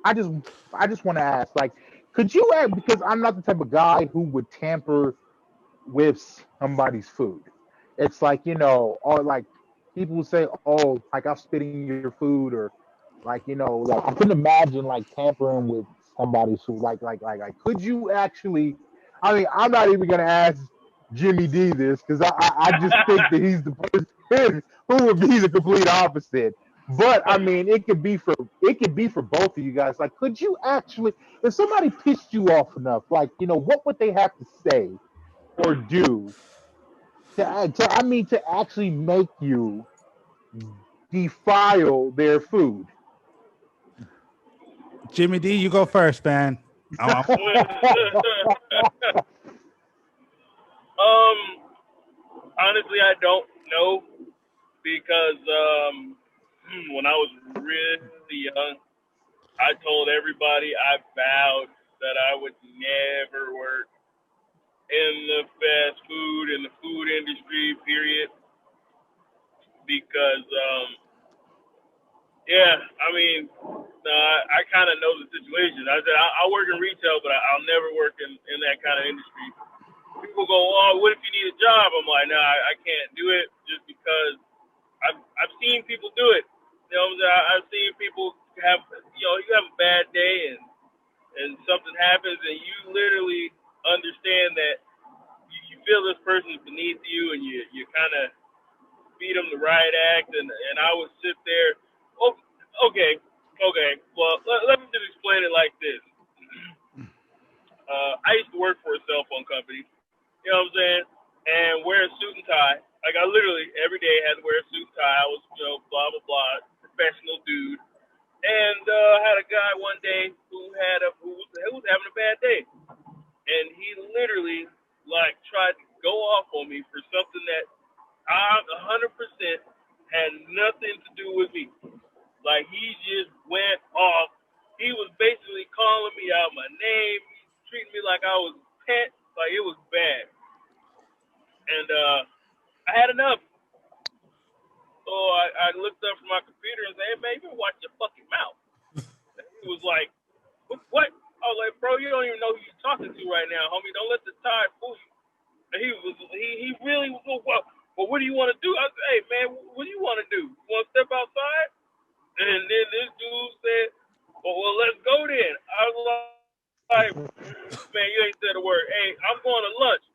I just I just want to ask, like, could you act, because I'm not the type of guy who would tamper with somebody's food. It's like, or like people would say, oh, like I'm spitting your food, or like, like I couldn't imagine like tampering with somebody's food. Like, could you actually? I mean, I'm not even gonna ask Jimmy D this because I just think that he's the person who would be the complete opposite. But I mean, it could be for both of you guys. Like, could you actually, if somebody pissed you off enough, like, what would they have to say or do to actually make you defile their food? Jimmy D, you go first, man. Honestly, I don't know because when I was really young, I told everybody I vowed that I would never work in the fast food in the food industry, period. Because yeah, I mean, I kind of know the situation. I said I'll work in retail, but I'll never work in that kind of industry. People go, oh, what if you need a job? I'm like, no, I can't do it just because I've seen people do it. You know, I've seen people have, you have a bad day and something happens and you literally understand that you feel this person's beneath you and you kind of feed them the right act and I would sit there. Oh, okay. Well, let me just explain it like this. I used to work for a cell phone company. You know what I'm saying? And wear a suit and tie. Like I literally every day had to wear a suit and tie. I was, blah blah blah, professional dude. And had a guy one day who was having a bad day, and he literally like tried to go off on me for something that I 100% had nothing to do with me. Like he just went off. He was basically calling me out my name, treating me like I was a pet. Like it was bad. And I had enough. So I looked up from my computer and said, hey, man, you better watch your fucking mouth. And he was like, what? I was like, bro, you don't even know who you're talking to right now, homie. Don't let the tide fool you. And he really was, well, what do you want to do? I said, hey, man, what do you want to do? You want to step outside? And then this dude said, well, let's go then. I was like, man, you ain't said a word. Hey, I'm going to lunch.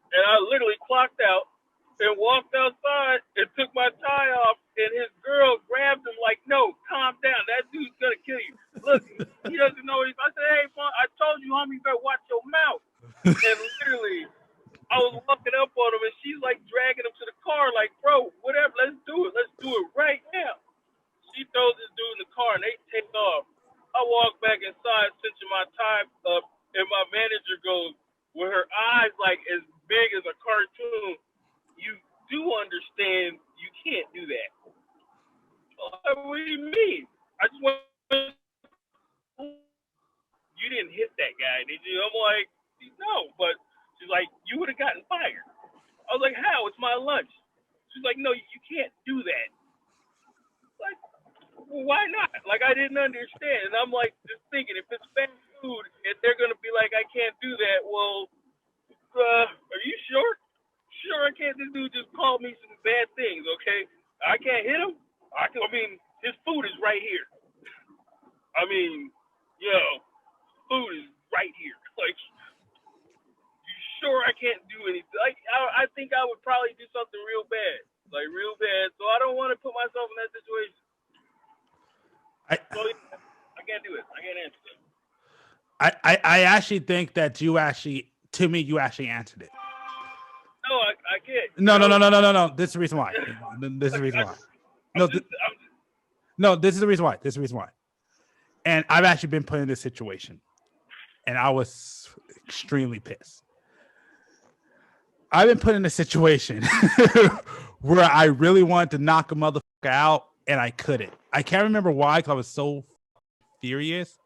And I literally clocked out and walked outside and took my tie off. And his girl grabbed him like, no, calm down. That dude's going to kill you. Look, he doesn't know what he's. I said, hey, man, I told you, homie, you better watch your mouth. And literally, I was walking up on him, and she's like dragging him to the car, like, bro, whatever, let's do it. Let's do it right now. She throws this dude in the car, and they take off. I walk back inside, cinching my tie up, and my manager goes, with her eyes like as big as a cartoon, you do understand you can't do that. What do you mean? I just want you didn't hit that guy, did you? I'm like, no, but she's like, you would have gotten fired. I was like, how? It's my lunch. She's like, no, you can't do that. Like, well, why not? Like, I didn't understand. And I'm like, just thinking, if it's fast food and they're going to be like, I can't do that, well, are you sure? Sure, I can't. This dude just called me some bad things, okay? I can't hit him. I mean, his food is right here. I mean, food is right here. Like, you sure I can't do anything? Like, I think I would probably do something real bad. Like, real bad. So I don't want to put myself in that situation. So I can't do it. I can't answer that. I actually think that you actually answered it. No, I can't. No. This is the reason why. This is the reason why. No, this is the reason why. This is the reason why. And I've actually been put in this situation, and I was extremely pissed. I've been put in a situation where I really wanted to knock a motherfucker out, and I couldn't. I can't remember why, because I was so furious,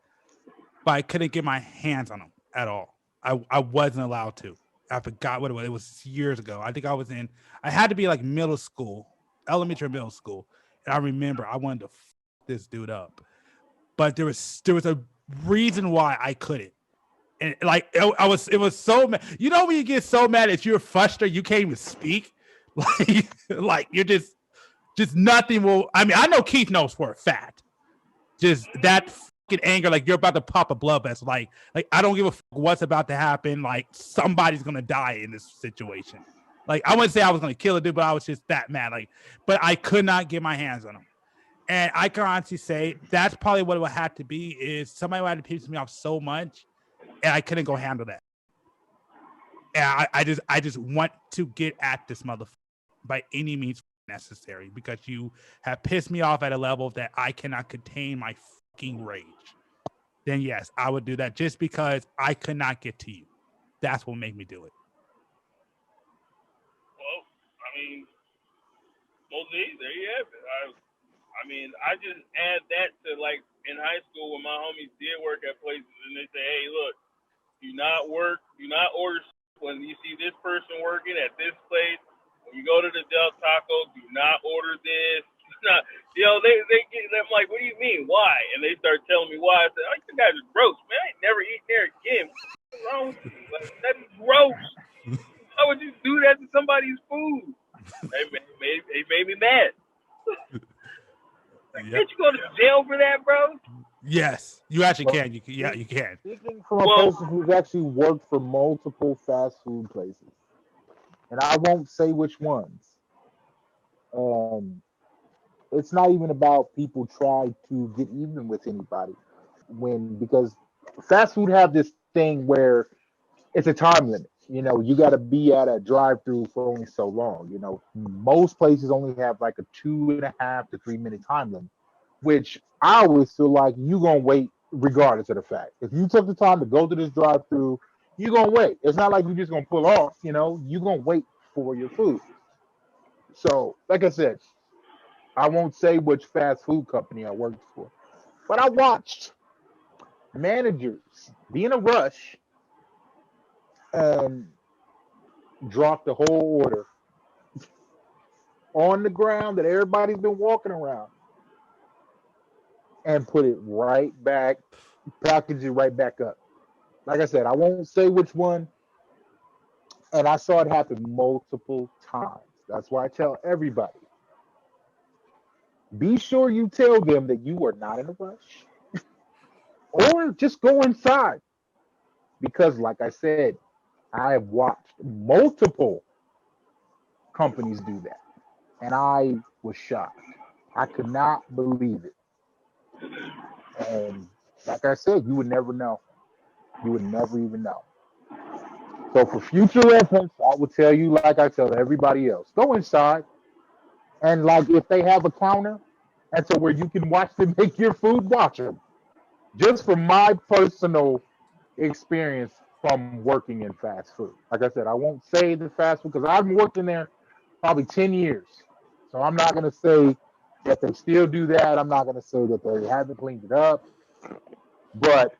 but I couldn't get my hands on him at all. I wasn't allowed to. I forgot what it was. It was years ago. I think I had to be like middle school, elementary, middle school. And I remember I wanted to this dude up. But there was a reason why I couldn't. And like it was so mad. You know when you get so mad that you're frustrated, you can't even speak. Like you're just nothing will. I mean, I know Keith knows for a fact. Just that fucking anger, like you're about to pop a blood vessel. Like I don't give a fuck what's about to happen. Like somebody's gonna die in this situation. Like I wouldn't say I was gonna kill a dude, but I was just that mad. Like, but I could not get my hands on him. And I can honestly say that's probably what it would have to be is somebody would have to piss me off so much, and I couldn't go handle that. And I just want to get at this motherfucker by any means necessary because you have pissed me off at a level that I cannot contain my fucking rage. Then yes, I would do that just because I could not get to you. That's what made me do it. Well, I mean, Moses, there you have it. I mean, I just add that to like in high school when my homies did work at places and they say, hey, look, do not order when you see this person working at this place. When you go to the Del Taco, do not order this. Not, they get. I'm like, what do you mean? Why? And they start telling me why. I said, oh, you guys are gross, man. I ain't never eating there again. What's wrong with you? Like, that is gross. Why would you do that to somebody's food? It made me mad. Like, can't you go to jail for that, bro? Yes, you actually can. You can. Speaking from a person who's actually worked for multiple fast food places, and I won't say which ones. It's not even about people try to get even with anybody because fast food have this thing where it's a time limit. You know, you got to be at a drive-through for only so long. You know, most places only have like a 2.5 to 3 minute time limit, which I always feel like you're going to wait regardless of the fact. If you took the time to go to this drive-through, you're going to wait. It's not like you're just going to pull off, you know, you're going to wait for your food. So, like I said, I won't say which fast food company I worked for, but I watched managers be in a rush and drop the whole order on the ground that everybody's been walking around and put it right back, package it right back up. Like I said, I won't say which one, and I saw it happen multiple times. That's why I tell everybody, be sure you tell them that you are not in a rush or just go inside. Because like I said, I have watched multiple companies do that. And I was shocked. I could not believe it. And like I said, you would never know. You would never even know. So for future reference, I would tell you like I tell everybody else, go inside. And like if they have a counter, and so where you can watch them make your food, watch them. Just from my personal experience from working in fast food. Like I said, I won't say the fast food because I've been working there probably 10 years. So I'm not going to say that they still do that. I'm not going to say that they haven't cleaned it up. But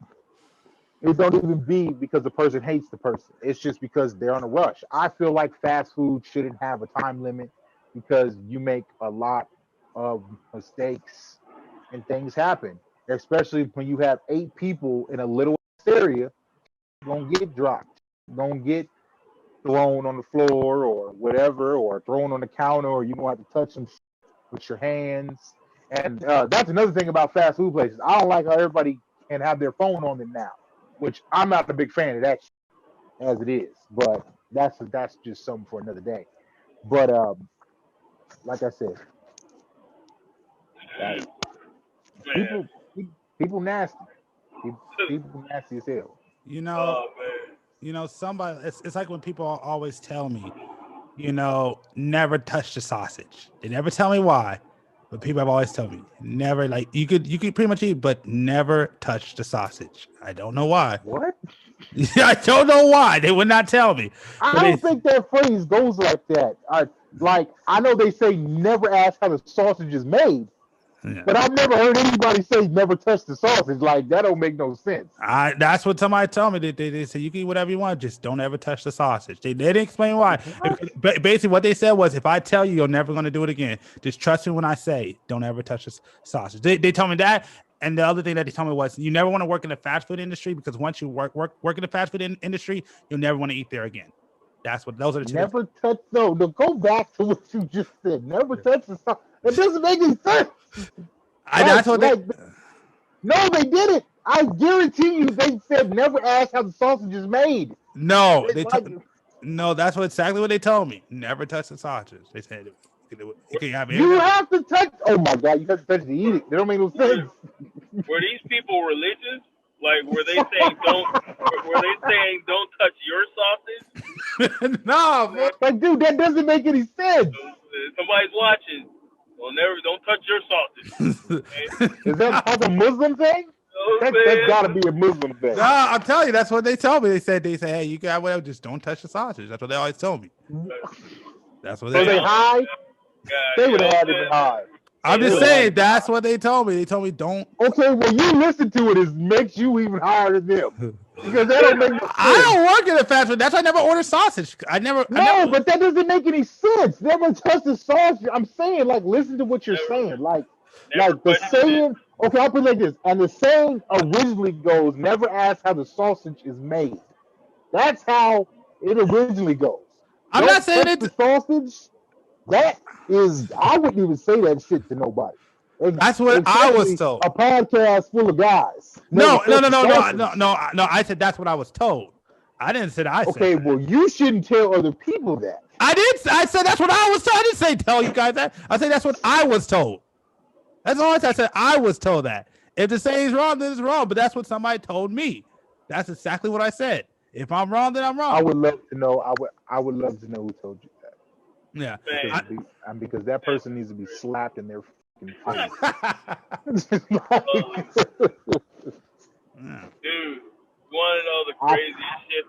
it don't even be because the person hates the person. It's just because they're on a rush. I feel like fast food shouldn't have a time limit because you make a lot of mistakes and things happen, especially when you have 8 people in a little area. You're going to get dropped. You're going to get thrown on the floor or whatever, or thrown on the counter, or you're going to have to touch them with your hands. And that's another thing about fast food places. I don't like how everybody can have their phone on them now, which I'm not a big fan of that as it is. But that's just something for another day. But like I said, people nasty. People nasty as hell. You know, somebody. It's like when people always tell me, you know, never touch the sausage. They never tell me why, but people have always told me never. Like you could pretty much eat, but never touch the sausage. I don't know why. What? I don't know why they would not tell me. I don't think that phrase goes like that. I know they say never ask how the sausage is made. Yeah. But I've never heard anybody say never touch the sausage. Like, that don't make no sense. That's what somebody told me. They said you can eat whatever you want, just don't ever touch the sausage. They didn't explain why. Basically, what they said was, if I tell you, you're never going to do it again. Just trust me when I say, don't ever touch the sausage. They told me that, And the other thing that they told me was you never want to work in the fast food industry because once you work in the fast food industry, you'll never want to eat there again. Those are the two. Never touch. No, go back to what you just said. Never touch the sausage. It doesn't make any sense. That's what No, they didn't. I guarantee you, they said never ask how the sausage is made. No, no, that's exactly what they told me. Never touch the sausage. They said you have to touch. Oh my God, you have to touch to eat it. They don't make no sense. Were these people religious? Like, were they saying don't touch your sausage? No, man. Like, dude, that doesn't make any sense. Somebody's watching. Well, don't touch your sausage. Okay? Is that a Muslim thing? That's got to be a Muslim thing. No, I'll tell you, that's what they told me. They said, hey, you got whatever, just don't touch the sausage. That's what they always told me. That's what they high? God, they would have had it high. I'm just saying, that's what they told me. They told me don't. Okay, well, you listen to it. It makes you even higher than them. Because that don't make no sense. I don't work in a fast food. That's why I never order sausage. But that doesn't make any sense. Never touch the sausage. I'm saying, like, listen to what you're saying. Like the saying, okay, I'll put it like this. And the saying originally goes, never ask how the sausage is made. That's how it originally goes. I'm not saying it's the sausage. That is, I wouldn't even say that shit to nobody. That's what I was told. A podcast full of guys. No. I said that's what I was told. I didn't say that. I said okay, that. well, you shouldn't tell other people that. I did. I said that's what I was told. I didn't say tell you guys that. I said that's what I was told. That's all I said. I said I was told that. If the saying's wrong, then it's wrong. But that's what somebody told me. That's exactly what I said. If I'm wrong, then I'm wrong. I would love to know. I would love to know who told you that. Yeah, because that person needs to be slapped in their fucking face. Dude, you want to know the craziest shit?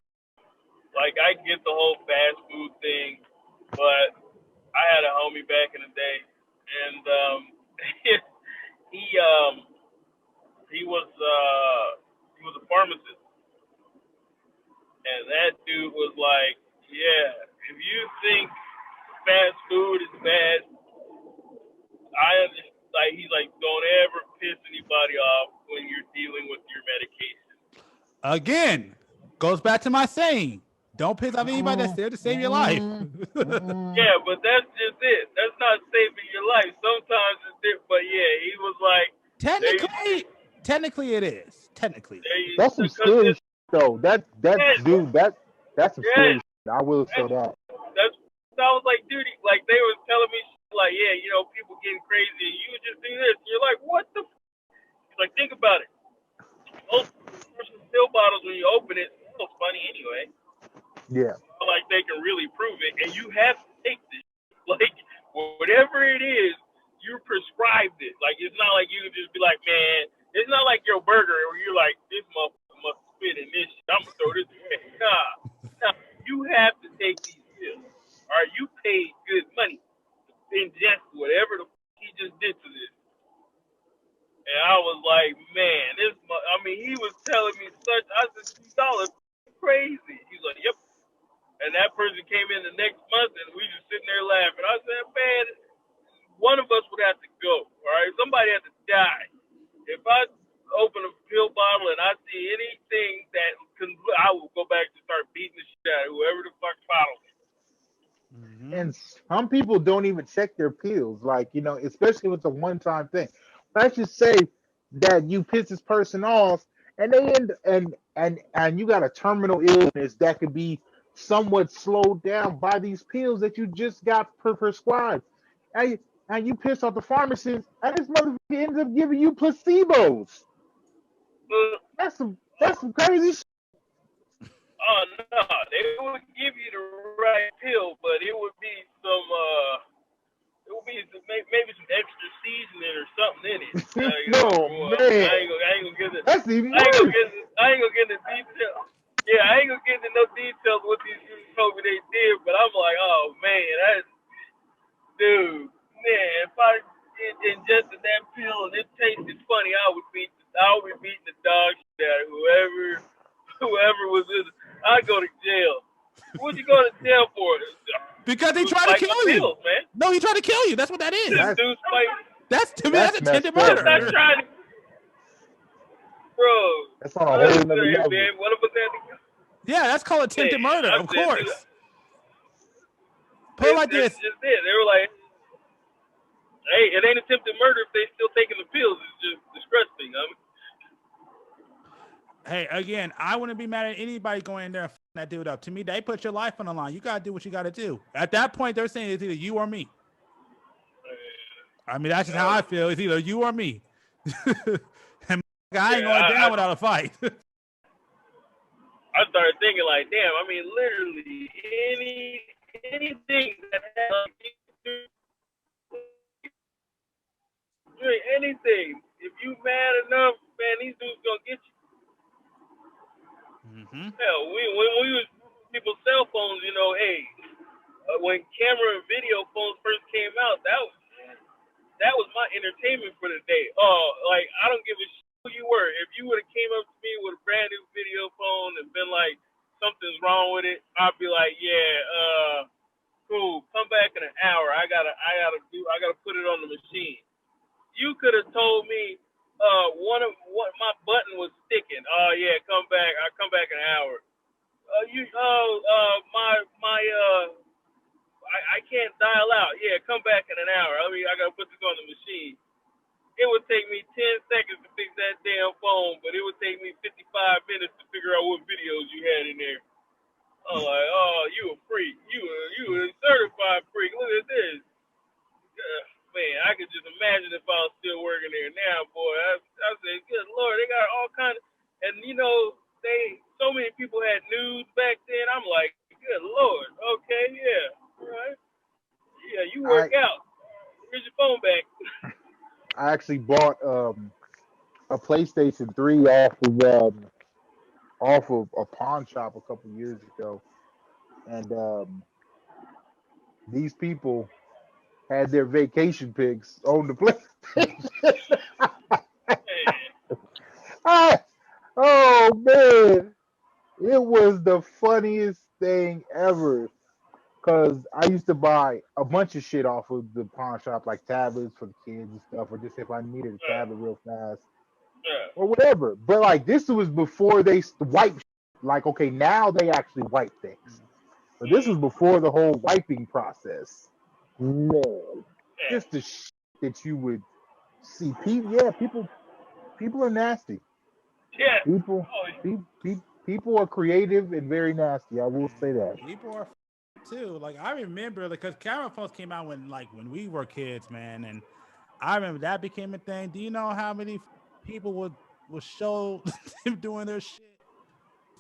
Like, I get the whole fast food thing, but I had a homie back in the day, and he was a pharmacist, and that dude was like, yeah, if you think fast food is bad, I understand. Like, he's like, don't ever piss anybody off when you're dealing with your medication. Again, goes back to my saying, don't piss off anybody that's there to save your life. Yeah, but that's just it. That's not saving your life. Sometimes it's it, but yeah, he was like, technically it is. Technically, that's some scary shit, though. That's some scary shit. I will say that. I was like, dude, like, they were telling me, like, yeah, you know, people getting crazy, and you just do this. And you're like, what the He's like, think about it. Most pill bottles, when you open it, it looks funny anyway. Yeah. Like, they can really prove it, and you have to take this. Like, whatever it is, you prescribed it. Like, it's not like you can just be like, man, it's not like your burger where you're like, this motherfucker must spit in this shit. I'm going to throw this away. Nah. You have to take these pills. All right, you paid good money to ingest whatever the he just did to this. And I was like, man, he was telling me such, I said, $2 crazy. He's like, yep. And that person came in the next month, and we just sitting there laughing. I said, man, one of us would have to go, all right? Somebody had to die. If I open a pill bottle and I see anything that I will go back to start beating the shit out of whoever the fuck follows me. And some people don't even check their pills, like, you know, especially with the one-time thing. Let's just say that you piss this person off, and they and you got a terminal illness that could be somewhat slowed down by these pills that you just got prescribed. And you piss off the pharmacist, and this motherfucker ends up giving you placebos. That's some crazy shit. Oh no, they would give you the right pill, but it would be maybe some extra seasoning or something in it. Man, I ain't gonna get it. That's even I ain't gonna get the details. Yeah, I ain't gonna get into no details what these dudes told me they did, but I'm like, oh man, dude, if I ingested that pill and it tasted funny, I would be beating the dog shit out of whoever was in it. I'd go to jail. What'd you go to jail for? Because they tried to kill you. Pills, man. No, he tried to kill you. That's what that is. That's to me, that's attempted murder. bro. That's on a whole nother Hey, level. man, one of us had to. Yeah, that's called attempted murder, I of said, course. Put it like that's this. just it. They were like, hey, it ain't attempted murder if they still taking the pills. It's just disgusting. Hey, again, I wouldn't be mad at anybody going in there and f***ing that dude up. To me, they put your life on the line. You got to do what you got to do. At that point, they're saying it's either you or me. I mean, that's just how I feel. It's either you or me. And I ain't going down without a fight. I started thinking like, damn. I mean, literally anything that has anything. If you mad enough, man, these dudes gonna get you. Mm-hmm. Hell, when we was people's cell phones, you know, hey, when camera and video phones first came out, that was my entertainment for the day. Like I don't give a shit who you were. If you would have came up to me with a brand new video phone and been like, something's wrong with it, I'd be like, yeah, cool. Come back in an hour. I gotta put it on the machine. You could have told me what my button was sticking. Oh yeah, come back. I come back in an hour. I can't dial out. Yeah, come back in an hour. I mean, I gotta put this on the machine. It would take me 10 seconds to fix that damn phone, but it would take me 55 minutes to figure out what videos you had in there. I'm like, oh, you a freak. You a certified freak. Look at this. Man, I could just imagine if I was still working there now, boy. I said, good Lord, they got all kind of, and you know, so many people had nudes back then. I'm like, good Lord, okay, yeah, all right. Yeah, you work out. Here's your phone back. I actually bought a PlayStation 3 off of a pawn shop a couple years ago, and these people had their vacation pics on the PlayStation. Oh man, it was the funniest thing ever. Cause I used to buy a bunch of shit off of the pawn shop, like tablets for the kids and stuff, or just if I needed a tablet real fast or whatever. But like this was before they wiped. Like okay, now they actually wipe things, but this was before the whole wiping process. Man, just the shit that you would see. People are nasty. Yeah. People are creative and very nasty. I will say that. People are too. Like I remember, because camera phones came out when we were kids, man, and I remember that became a thing. Do you know how many people would show them doing their shit?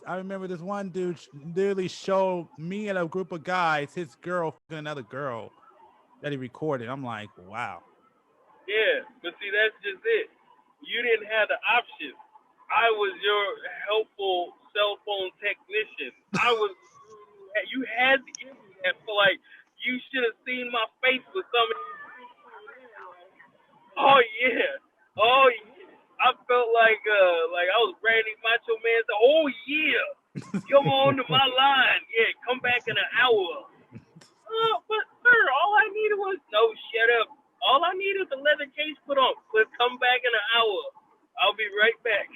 I remember this one dude literally showed me and a group of guys his girl and another girl that he recorded. I'm like, wow. Yeah, but see, that's just it. You didn't have the option. I was your helpful cell phone technician. You had to give me that. So, like, you should have seen my face with some of these. Oh yeah. I felt like I was Randy Macho Man. So, oh yeah, come on to my line. Yeah, come back in an hour. But sir, all I needed was no. Shut up. All I need is a leather case put on. But come back in an hour. I'll be right back.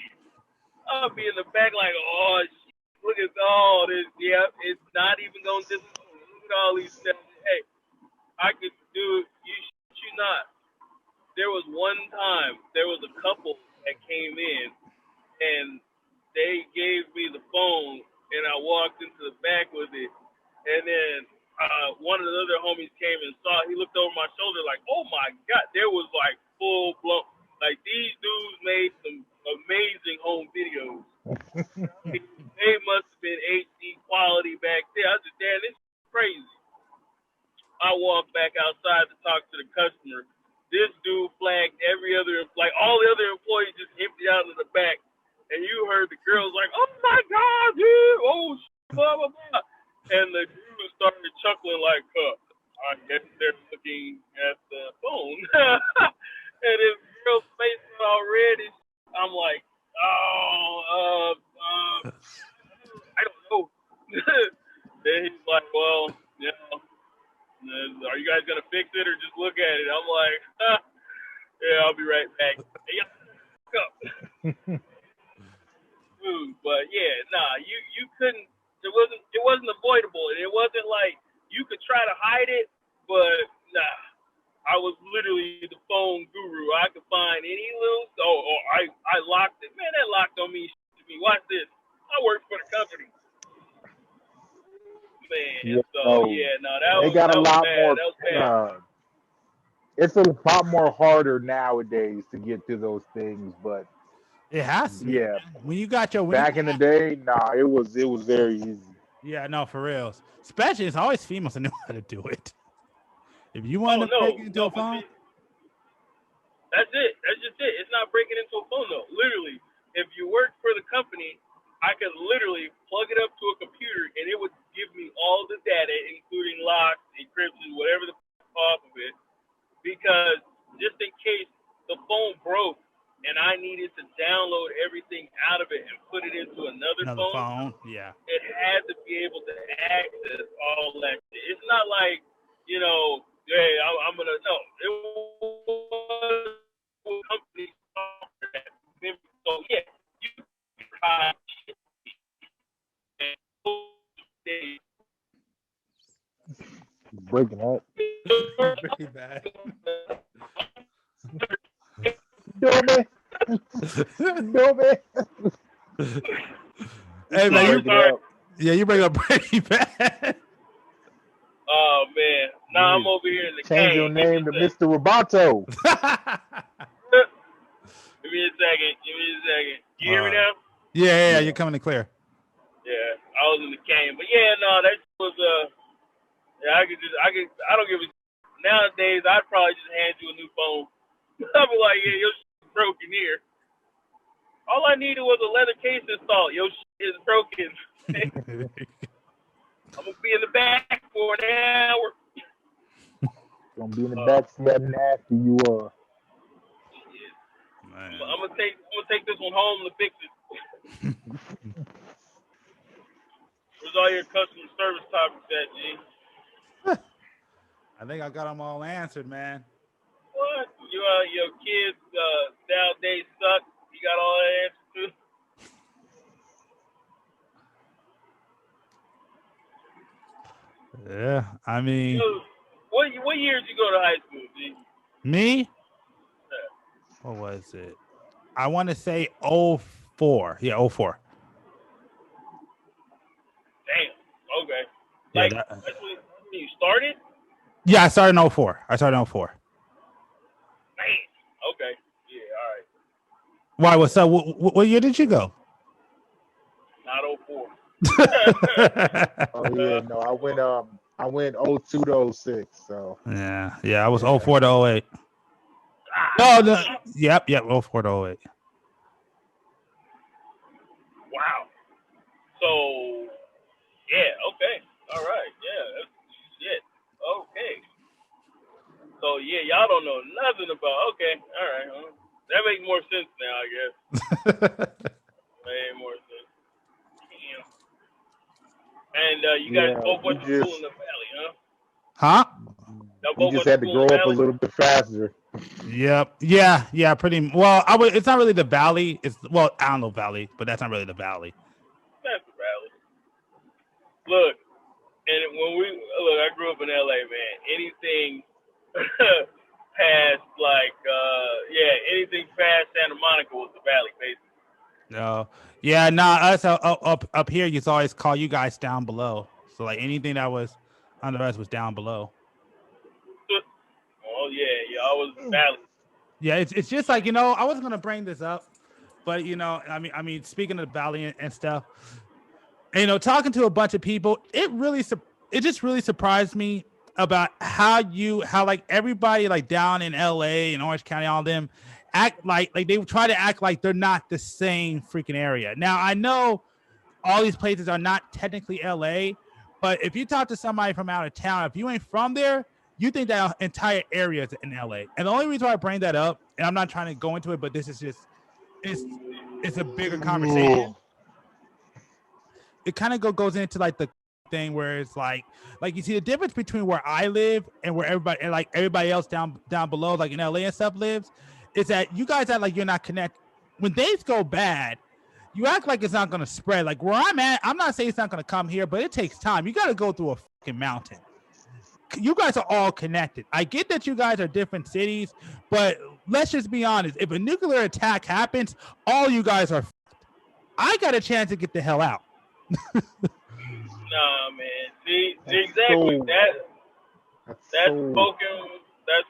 I'll be in the back like, oh shit, look at all this. Yeah, it's not even gonna disappoint. Look at all these steps. Hey, I could do it. You not. There was one time there was a couple that came in and they gave me the phone and I walked into the back with it, and then one of the other homies came and saw it. He looked over my shoulder like, oh my god, there was like full blown, like these dudes made some amazing home videos. They must have been HD quality back there. I said, damn, this is crazy. I walked back outside to talk to the customer. This dude flagged every other, like all the other employees just emptied out in the back. And you heard the girls like, oh my God, dude, oh, blah, blah, blah. And the dude started chuckling like, I guess they're looking at the phone. And his girl's face got all red. And I'm like, I don't know. Then he's like, well, are you guys going to fix it or just look at it? I'm like, yeah, I'll be right back. Hey, y'all, up. food. But yeah, nah, you couldn't. It wasn't avoidable, and it wasn't like you could try to hide it, but nah. I was literally the phone guru. I could find any little. I locked it. Man, that lock don't mean shit to me. Watch this. I work for the company. Man, Yeah, so yeah, no, they got a that was lot bad. more. That was bad. It's a lot more harder nowadays to get to those things, but It has to be. yeah, When you got your back in the day, nah, it was very easy. Yeah, no, for real. Especially, it's always females that know how to do it. If you Oh want to no, break into no, a phone, that's it. That's just it. It's not breaking into a phone though. Literally, if you work for the company, I could literally plug it up to a computer and it would give me all the data, including locks, encryption, whatever the off of it. Because just in case the phone broke and I needed to download everything out of it and put it into another phone, yeah, it had to be able to access all that shit. It's not like, hey, I'm gonna no. It was company software. So yeah, you try Breaking up. pretty bad. No man. Hey man, sorry. you bring up pretty bad. Oh man, now I'm over here in the Change cave. your name to Mr. Roboto. Give me a second. You hear me now? Yeah, you're coming in clear. Yeah, I was in the cane, but yeah, no, that was yeah, I don't give a. Nowadays, I'd probably just hand you a new phone. I'd be like, yeah, your shit's broken here. All I needed was a leather case installed. Your shit is broken. I'm gonna be in the back for an hour. Gonna be in the back seat how nasty you are. I'm gonna take this one home to fix it. Where's all your customer service topics at, G? I think I got them all answered, man. What? Your kids nowadays suck. You got all that answer too? Yeah, I mean, what year did you go to high school, G? me? Yeah. What was it? I want to say 04. Yeah, 04. Damn. Okay. Yeah, Like that's when you started? Yeah, I started in 04. Man. Okay. Yeah. All right. Why? What's up? What year did you go? Not 04. Oh yeah, no, I went 02 to 06, so Yeah, I was 04 to 08. No, yep, 04 to 08. Wow. So, yeah, okay. All right. Yeah, that's shit. Okay. So, yeah, y'all don't know nothing about, okay. All right. Well, that makes more sense now, I guess. Way more sense. Damn. And you guys both went to school in the valley, huh? Huh? we just had to grow up a little bit faster. Yep. Yeah. Pretty well. It's not really the valley. I don't know valley, but that's not really the valley. That's the valley. Look, and I grew up in LA, man. Anything past anything past Santa Monica was the valley, basically. No. Yeah. Us up here used to always call you guys down below. So like anything that was under us was down below. Oh yeah, I was valley. Yeah, it's just like I wasn't gonna bring this up, but I mean, speaking of the valley and stuff, talking to a bunch of people, it just really surprised me about how like everybody like down in LA and Orange County, all of them act like they try to act like they're not the same freaking area. Now I know all these places are not technically LA, but if you talk to somebody from out of town, if you ain't from there, you think that entire area is in LA. And the only reason why I bring that up, and I'm not trying to go into it, but this is just it's a bigger conversation. It kind of goes into like the thing where it's like you see the difference between where I live and where everybody else down below, like in LA and stuff lives, is that you guys act like you're not connected. When things go bad, you act like it's not going to spread. Like where I'm at, I'm not saying it's not going to come here, but it takes time. You got to go through a fucking mountain. You guys are all connected. I get that you guys are different cities, but let's just be honest. If a nuclear attack happens, all you guys are I got a chance to get the hell out. Nah, man. See, exactly. That's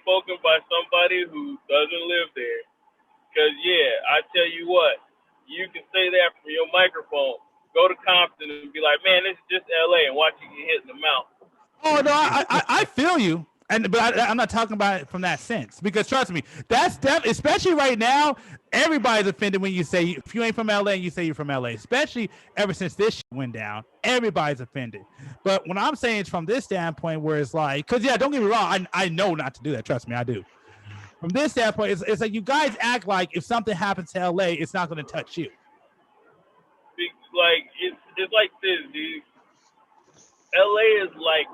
spoken by somebody who doesn't live there. Cause I tell you what, you can say that from your microphone. Go to Compton and be like, man, this is just LA, and watch you get hit in the mouth. Oh no, I feel you. But I'm not talking about it from that sense, because trust me, that's especially right now, everybody's offended when you say if you ain't from LA and you say you're from LA, especially ever since this shit went down, everybody's offended. But what I'm saying is from this standpoint where it's like, because don't get me wrong, I know not to do that. Trust me, I do. From this standpoint, it's like you guys act like if something happens to LA, it's not going to touch you. It's like this, dude. LA is like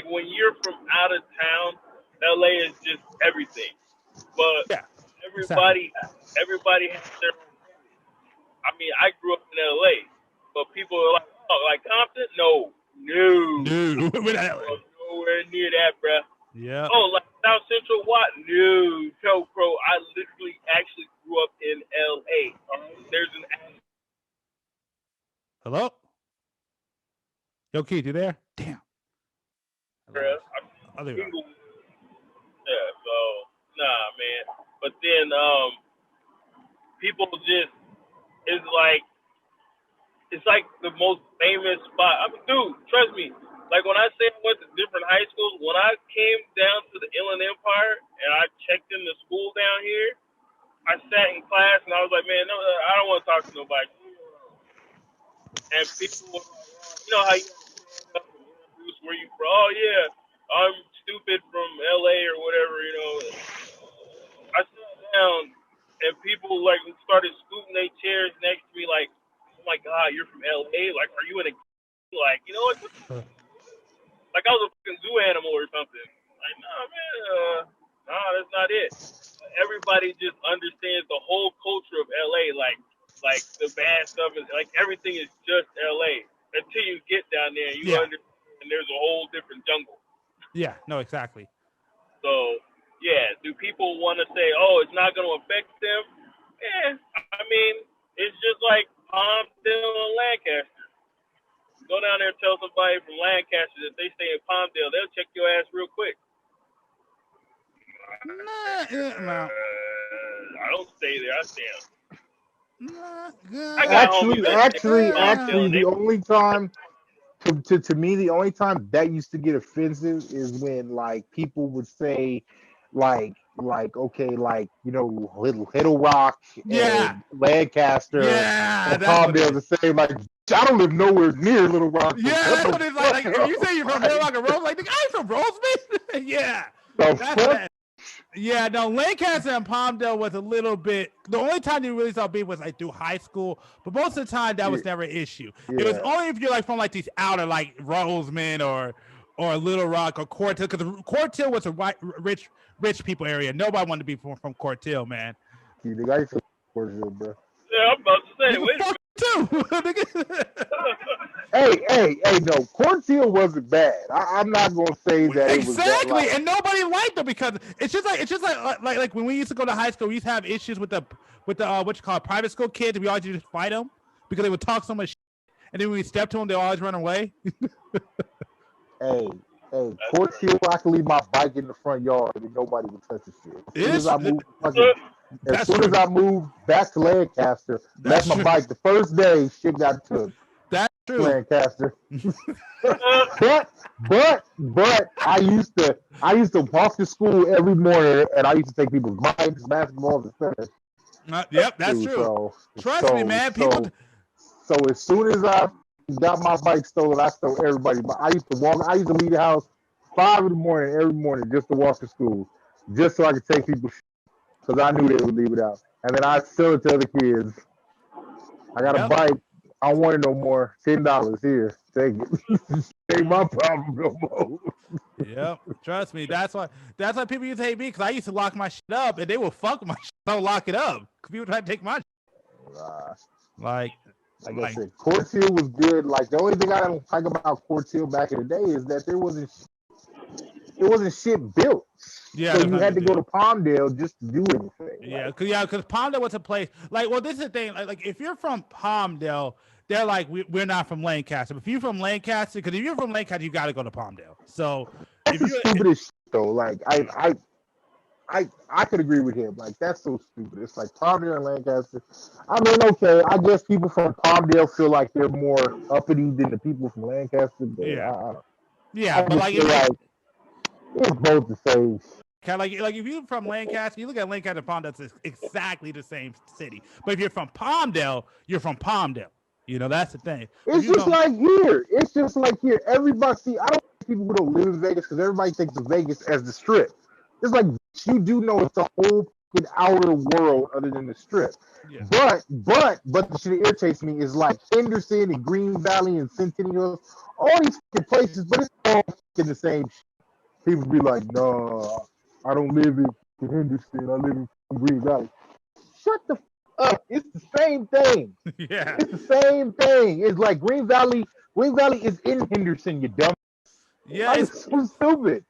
when you're from out of town, LA is just everything. But everybody has their. I mean, I grew up in LA, but people are like, oh, like Compton? No, nowhere near that, bruh. Yeah. Oh, like South Central? What? No, bro. I literally actually grew up in LA. There's an. Hello. Yo, Keith, you there? Damn. Yeah, so nah, man. But then people just it's like the most famous spot. I mean, dude, trust me. Like when I say I went to different high schools, when I came down to the Inland Empire and I checked in the school down here, I sat in class and I was like, man, no, I don't want to talk to nobody. And people, you know how you where you from? Oh yeah, I'm stupid from LA or whatever, you know. I sat down and people like started scooting their chairs next to me like, oh my god, you're from LA? Like, are you in a like, you know what? Like I was a fucking zoo animal or something. Like, nah, man, nah, that's not it. Everybody just understands the whole culture of LA, like the bad stuff is like everything is just LA until you get down there and you understand. And there's a whole different jungle. Yeah, no, exactly. So, do people want to say, oh, it's not going to affect them? I mean, it's just like Palmdale and Lancaster. Go down there and tell somebody from Lancaster that they stay in Palmdale, they'll check your ass real quick. No. I don't stay there. I stay out. Actually, the only time. To me, the only time that used to get offensive is when like people would say, like okay, like you know, Little Rock, and Lancaster, and Palmdale the same. Like I don't live nowhere near Little Rock. Yeah, that's what it's like. If you say you're from Little Rock and Rose, like I ain't from Roseman. Yeah. Yeah, no, Lancaster and Palmdale was a little bit. The only time you really saw beef was like through high school, but most of the time that was never an issue. It was only if you're like from like these outer like Roseman or Little Rock or Court Hill, because Court Hill was a rich people area. Nobody wanted to be from Court Hill, man. You the guy from Court Hill, bro. Yeah, I'm about to say, wait a minute. Hey, no, Court Hill wasn't bad. I'm not gonna say that it was exactly, and nobody liked them because it's just like when we used to go to high school, we used to have issues with the what you call private school kids. We always used to fight them because they would talk so much shit, and then when we step to them, they always run away. Hey, Court Hill, I can leave my bike in the front yard and nobody would touch the shit. As soon as I moved back to Lancaster, left my bike the first day, shit got took. That's true. Lancaster. but I used to walk to school every morning, and I used to take people's bikes, basketballs, and stuff. Yep, that's true. Trust me, man. So as soon as I got my bike stolen, I stole everybody. But I used to leave the house 5 in the morning every morning just to walk to school, just so I could take people's shit, because I knew they would leave it out. And then I'd sell it to other kids. I got a bike. I don't want it no more. $10 here. Take it. Ain't my problem no more. Yep. Trust me. That's why people used to hate me, because I used to lock my shit up and they will fuck my shit. Don't lock it up. People try to take my shit. Like I said, Court Hill was good. Like the only thing I don't like about Court Hill back in the day is that it wasn't shit built. yeah, So there's you nothing had to to go do. to Palmdale just to do anything. Yeah, Like, because Palmdale was a place like. Well, this is the thing. Like if you're from Palmdale, they're like we're not from Lancaster. But if you're from Lancaster, because if you're from Lancaster, you got to go to Palmdale. So that's if the you stupidest shit though. Like I could agree with him. Like that's so stupid. It's like Palmdale and Lancaster. I mean, okay, I guess people from Palmdale feel like they're more uppity than the people from Lancaster, but yeah I yeah, but just like feel if like it's both the same. kind of like if you're from Lancaster, you look at Lancaster and Palmdale, it's exactly the same city. But if you're from Palmdale, you're from Palmdale. You know that's the thing. If It's you just from like here. It's just like here. Everybody see. I don't like people who don't live in Vegas because everybody thinks of Vegas as the Strip. It's like you do know it's a whole fucking outer world other than the Strip. yeah But the shit that irritates me is like Henderson and Green Valley and Centennial, all these fucking places, but it's all fucking the same shit. People be like, no, I don't live in Henderson. I live in Green Valley. Shut the fuck up. It's the same thing. yeah It's the same thing. It's like Green Valley. Green Valley is in Henderson. You dumb. yeah. I'm It's so stupid.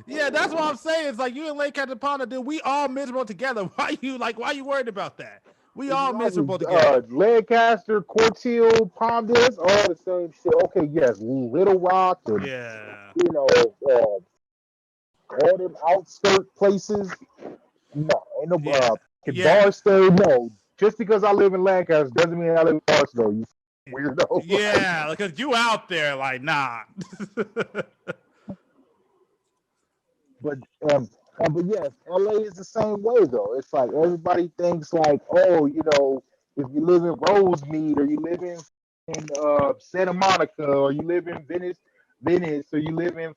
yeah. That's what I'm saying. It's like you and Lancaster and Palmdale, dude. We all miserable together. Why you worried about that? We all miserable together. Lancaster, Court Hill, Palmdale, it's all the same shit. Okay, yes, Little Rock, and Yeah. you know, all them outskirt places. No, ain't no Yeah. Yeah. Barstow. No, just because I live in Lancaster doesn't mean I live in Barstow. You weirdo. Yeah, because you out there like nah. But but yes, LA is the same way though. It's like everybody thinks like, oh, if you live in Rosemead or you live in Santa Monica or you live in Venice or you live in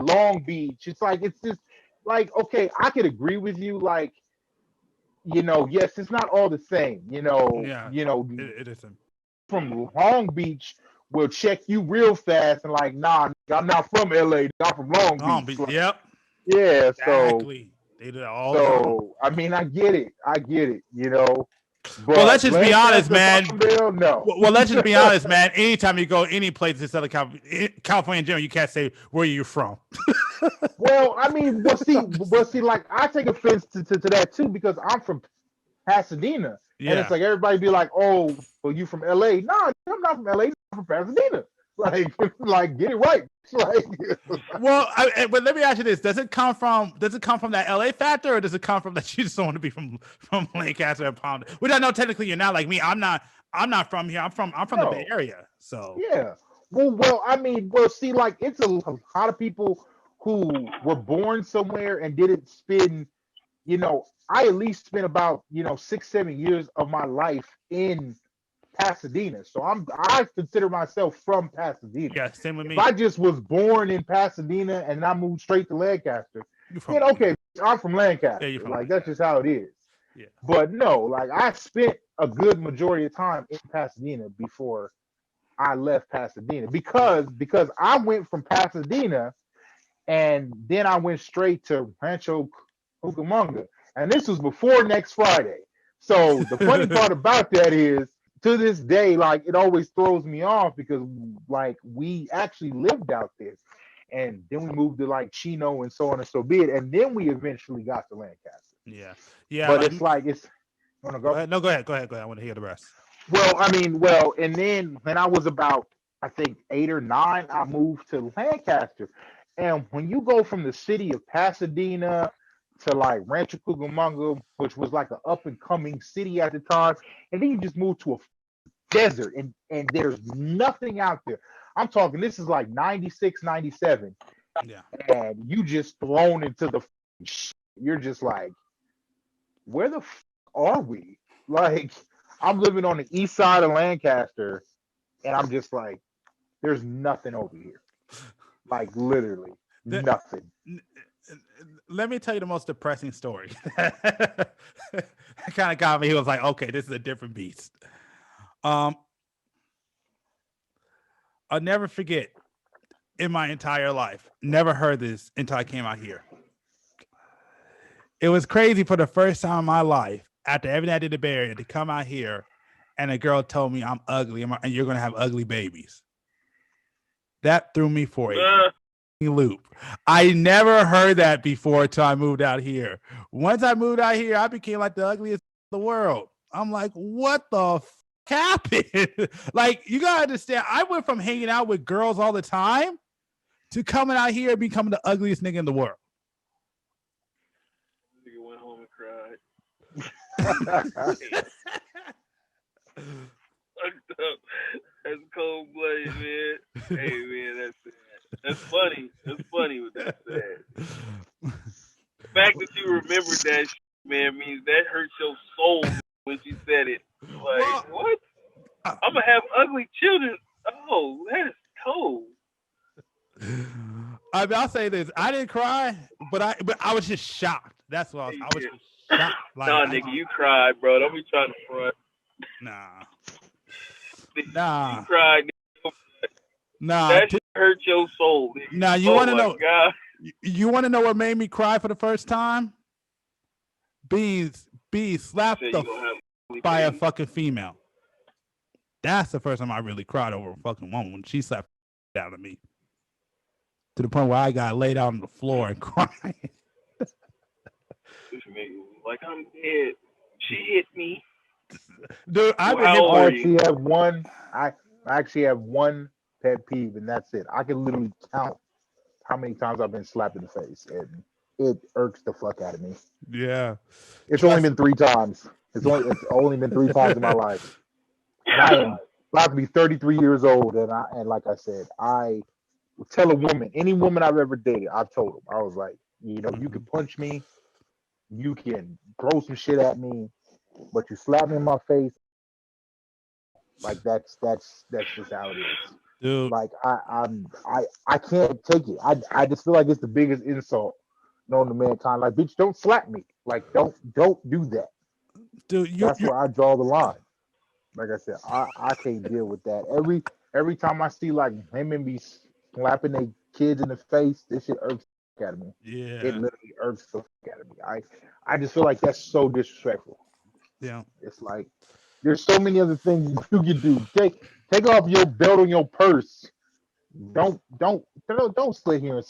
Long Beach. It's just like okay, I could agree with you. Like yes, it's not all the same. Yeah. It isn't. From Long Beach will check you real fast and like, nah, I'm not from LA. I'm from Long Beach. Like, Yep. yeah, Exactly. They do that all the time. so I mean, I get it. Well, let's But just be honest, Lancaster, man. Palmdale, no. Well, let's just be honest, man. Anytime you go any place in Southern California in general, you can't say where you're from. Well, I mean, see, like I take offense to that too because I'm from Pasadena, and it's Yeah. like everybody be like, "Oh, well, you from LA?" No, I'm not from LA. I'm from Pasadena. Like get it right. Like, Well, but let me ask you this: Does it come from that LA factor, or does it come from that you just don't want to be from Lancaster and Palm? Which I know technically you're not like me. I'm not from here. I'm from the no. Bay Area. So Yeah. Well, I mean, see, like it's a lot of people who were born somewhere and didn't spend, I at least spent about 6-7 years of my life in Pasadena. So I consider myself from Pasadena. yeah, same with If me. I just was born in Pasadena and I moved straight to Lancaster, You from then okay, I'm from Lancaster. Yeah, you're from like that's just how it is. Yeah. But no, like I spent a good majority of time in Pasadena before I left Pasadena because I went from Pasadena and then I went straight to Rancho Cucamonga, and this was before next Friday. So the funny part about that is, to this day, like it always throws me off because like we actually lived out there, and then we moved to like Chino and so on and so be it, and then we eventually got to Lancaster. Yeah. Yeah. But it's like it's. Wanna Go go? ahead. No, go ahead. I want to hear the rest. Well, and then when I was about, I think 8 or 9, I moved to Lancaster. And when you go from the city of Pasadena to like Rancho Cucamonga, which was like an up and coming city at the time, and then you just move to a desert and there's nothing out there. I'm talking, this is like 96, 97, Yeah. and you just thrown into the you're just like, where the are we? Like, I'm living on the east side of Lancaster, and I'm just like, there's nothing over here. Like, literally, nothing. Let me tell you the most depressing story. It kind of got me. He was like, okay, this is a different beast. I'll never forget in my entire life, never heard this until I came out here. It was crazy for the first time in my life, after everything I did in the Bay Area, to come out here and a girl told me I'm ugly and you're gonna have ugly babies. That threw me for a loop. I never heard that before until I moved out here. Once I moved out here, I became like the ugliest in the world. I'm like, what the happened? Like, you gotta understand, I went from hanging out with girls all the time to coming out here and becoming the ugliest nigga in the world. Nigga went home and cried. That's cold blooded, man. Hey, man, that's sad. That's funny. That's funny what that said. The fact that you remembered that, man, means that hurt your soul when she said it. Like, what? I'm gonna have ugly children. Oh, that is cold. I mean, I'll say this: I didn't cry, but I was just shocked. That's what I was just shocked. Like, nah, nigga, you cried, bro. Don't be trying to front. Nah. You cried. Nigga. Nah. That shit hurt your soul. Nigga. Nah, you want to know? God. You want to know what made me cry for the first time? Being slapped by a fucking female. That's the first time I really cried over a fucking woman when she slapped down at me. To the point where I got laid out on the floor and crying. Like I'm dead. She hit me. Dude, I've been I actually have one pet peeve, and that's it. I can literally count how many times I've been slapped in the face, and it irks the fuck out of me. Yeah. It's only been 3 times. It's only been 3 times in my life. And I am about to be 33 years old, and like I said, I will tell a woman, any woman I've ever dated, I've told them, I was like, you know, you can punch me, you can throw some shit at me, but you slap me in my face, like that's just how it is. Dude. Like I can't take it. I just feel like it's the biggest insult known to mankind. Like, bitch, don't slap me. Like, don't do that. Dude, that's where I draw the line. Like I said, I can't deal with that. Every time I see like women be slapping their kids in the face, this shit irks the fuck out of me. Yeah. It literally irks the fuck out of me. I just feel like that's so disrespectful. Yeah. It's like there's so many other things you can do. Take off your belt on your purse. Don't sit here and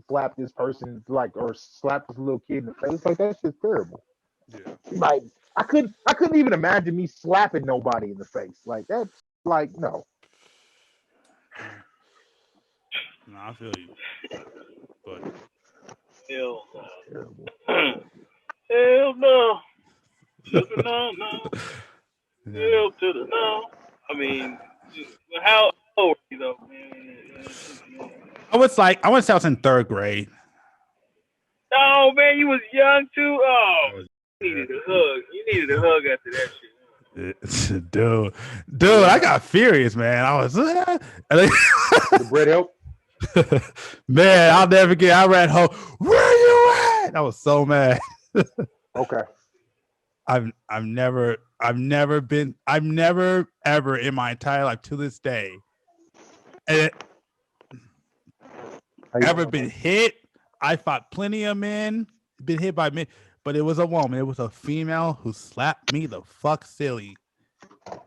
slap this person or slap this little kid in the face. Like, that's just terrible. Yeah. Like, I couldn't even imagine me slapping nobody in the face. Like, that's like, no. No, I feel you. But hell no. Hell no. No. Hell to the no. I mean, how old are you though, man? I want to say I was in 3rd grade. Oh man, you was young too. Oh, you needed a hug. You needed a hug after that shit. Dude, I got furious, man. I was the bread help. Man, I'll never forget. I ran home. Where you at? I was so mad. Okay. I've never ever in my entire life to this day ever been hit. I fought plenty of men, been hit by men, but it was a woman. It was a female who slapped me the fuck silly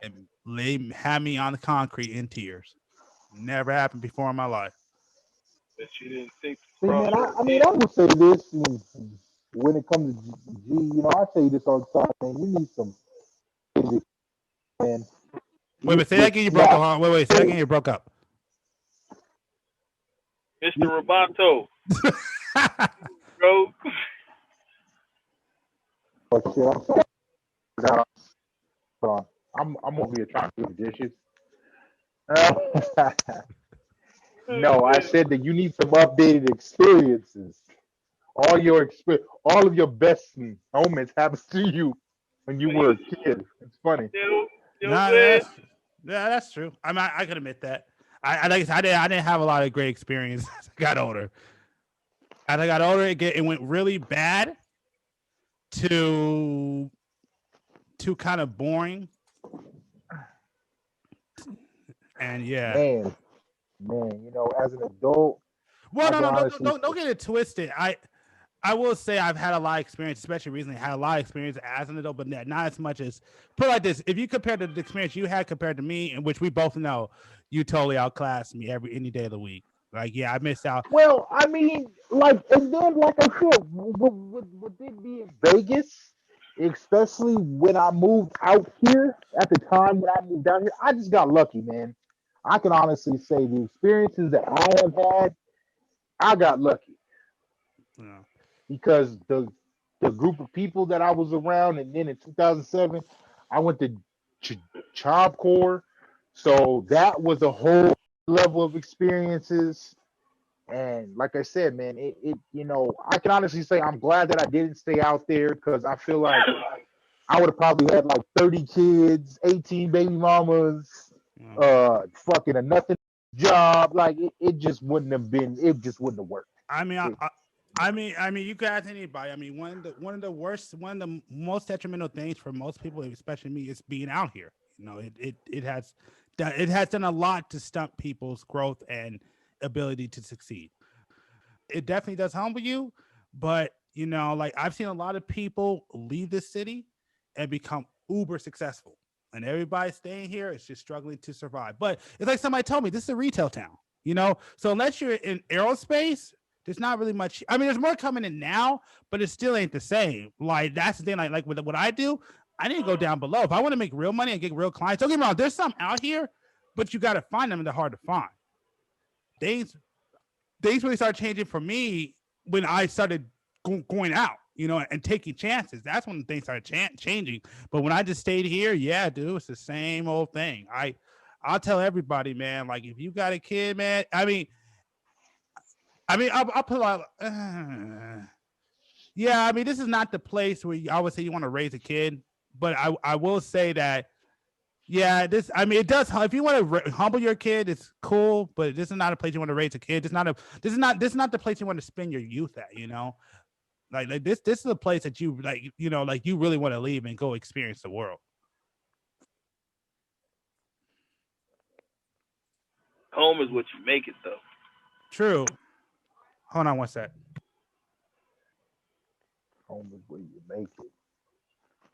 and had me on the concrete in tears. Never happened before in my life. But you didn't think. See, man, I would say this when it comes to G. You know, I say this all the time, man. You need some. Man. Wait, say that again. You broke up. Wait, say that again. You broke up. Mr. Roboto. Bro. I'm over here trying to do the dishes. No, I said that you need some updated experiences. All of your best moments happened to you when you were a kid. It's funny. That's true. I mean, I can admit that. I didn't have a lot of great experience as I got older. As I got older, it went really bad to kind of boring. And yeah, man, you know, as an adult. Well, no, don't get it twisted. I will say I've had a lot of experience, especially recently. Had a lot of experience as an adult, but not as much as put it like this. If you compare the experience you had compared to me, in which we both know, you totally outclassed me any day of the week. Like, yeah, I missed out. Well, I mean, like, and then, like I said, with it being Vegas, especially when I moved out here, at the time when I moved out here, I just got lucky, man. I can honestly say the experiences that I have had, I got lucky You know. because the group of people that I was around, and then in 2007, I went to Ch- Job Corps, so that was a whole level of experiences. And like I said, man, I can honestly say I'm glad that I didn't stay out there because I feel like I would have probably had like 30 kids, 18 baby mamas, You know. fucking a nothing job. Like it just wouldn't have been, it just wouldn't have worked. I mean, I, It, I, I mean, you can ask anybody. I mean, one of the most detrimental things for most people, especially me, is being out here. You know, it has done a lot to stunt people's growth and ability to succeed. It definitely does humble you, but you know, like I've seen a lot of people leave the city and become uber successful. And everybody staying here is just struggling to survive. But it's like somebody told me this is a retail town, you know? So unless you're in aerospace, there's not really much. I mean, there's more coming in now, but it still ain't the same. Like that's the thing. Like with what I do, I need to go down below. If I want to make real money and get real clients, don't get me wrong, there's some out here, but you got to find them and they're hard to find. Things things really started changing for me when I started going out, you know, and taking chances. That's when things started changing. But when I just stayed here, yeah, dude, it's the same old thing. I'll tell everybody, man. Like if you got a kid, man. I'll put a lot. Yeah, I mean, this is not the place where I would say you want to raise a kid, but I will say that yeah, I mean, it does. If you want to humble your kid, it's cool. But this is not a place you want to raise a kid. This is not the place you want to spend your youth at. You know, like this is a place that you like. You know, like you really want to leave and go experience the world. Home is what you make it, though. True. Hold on one sec. home is where you make it.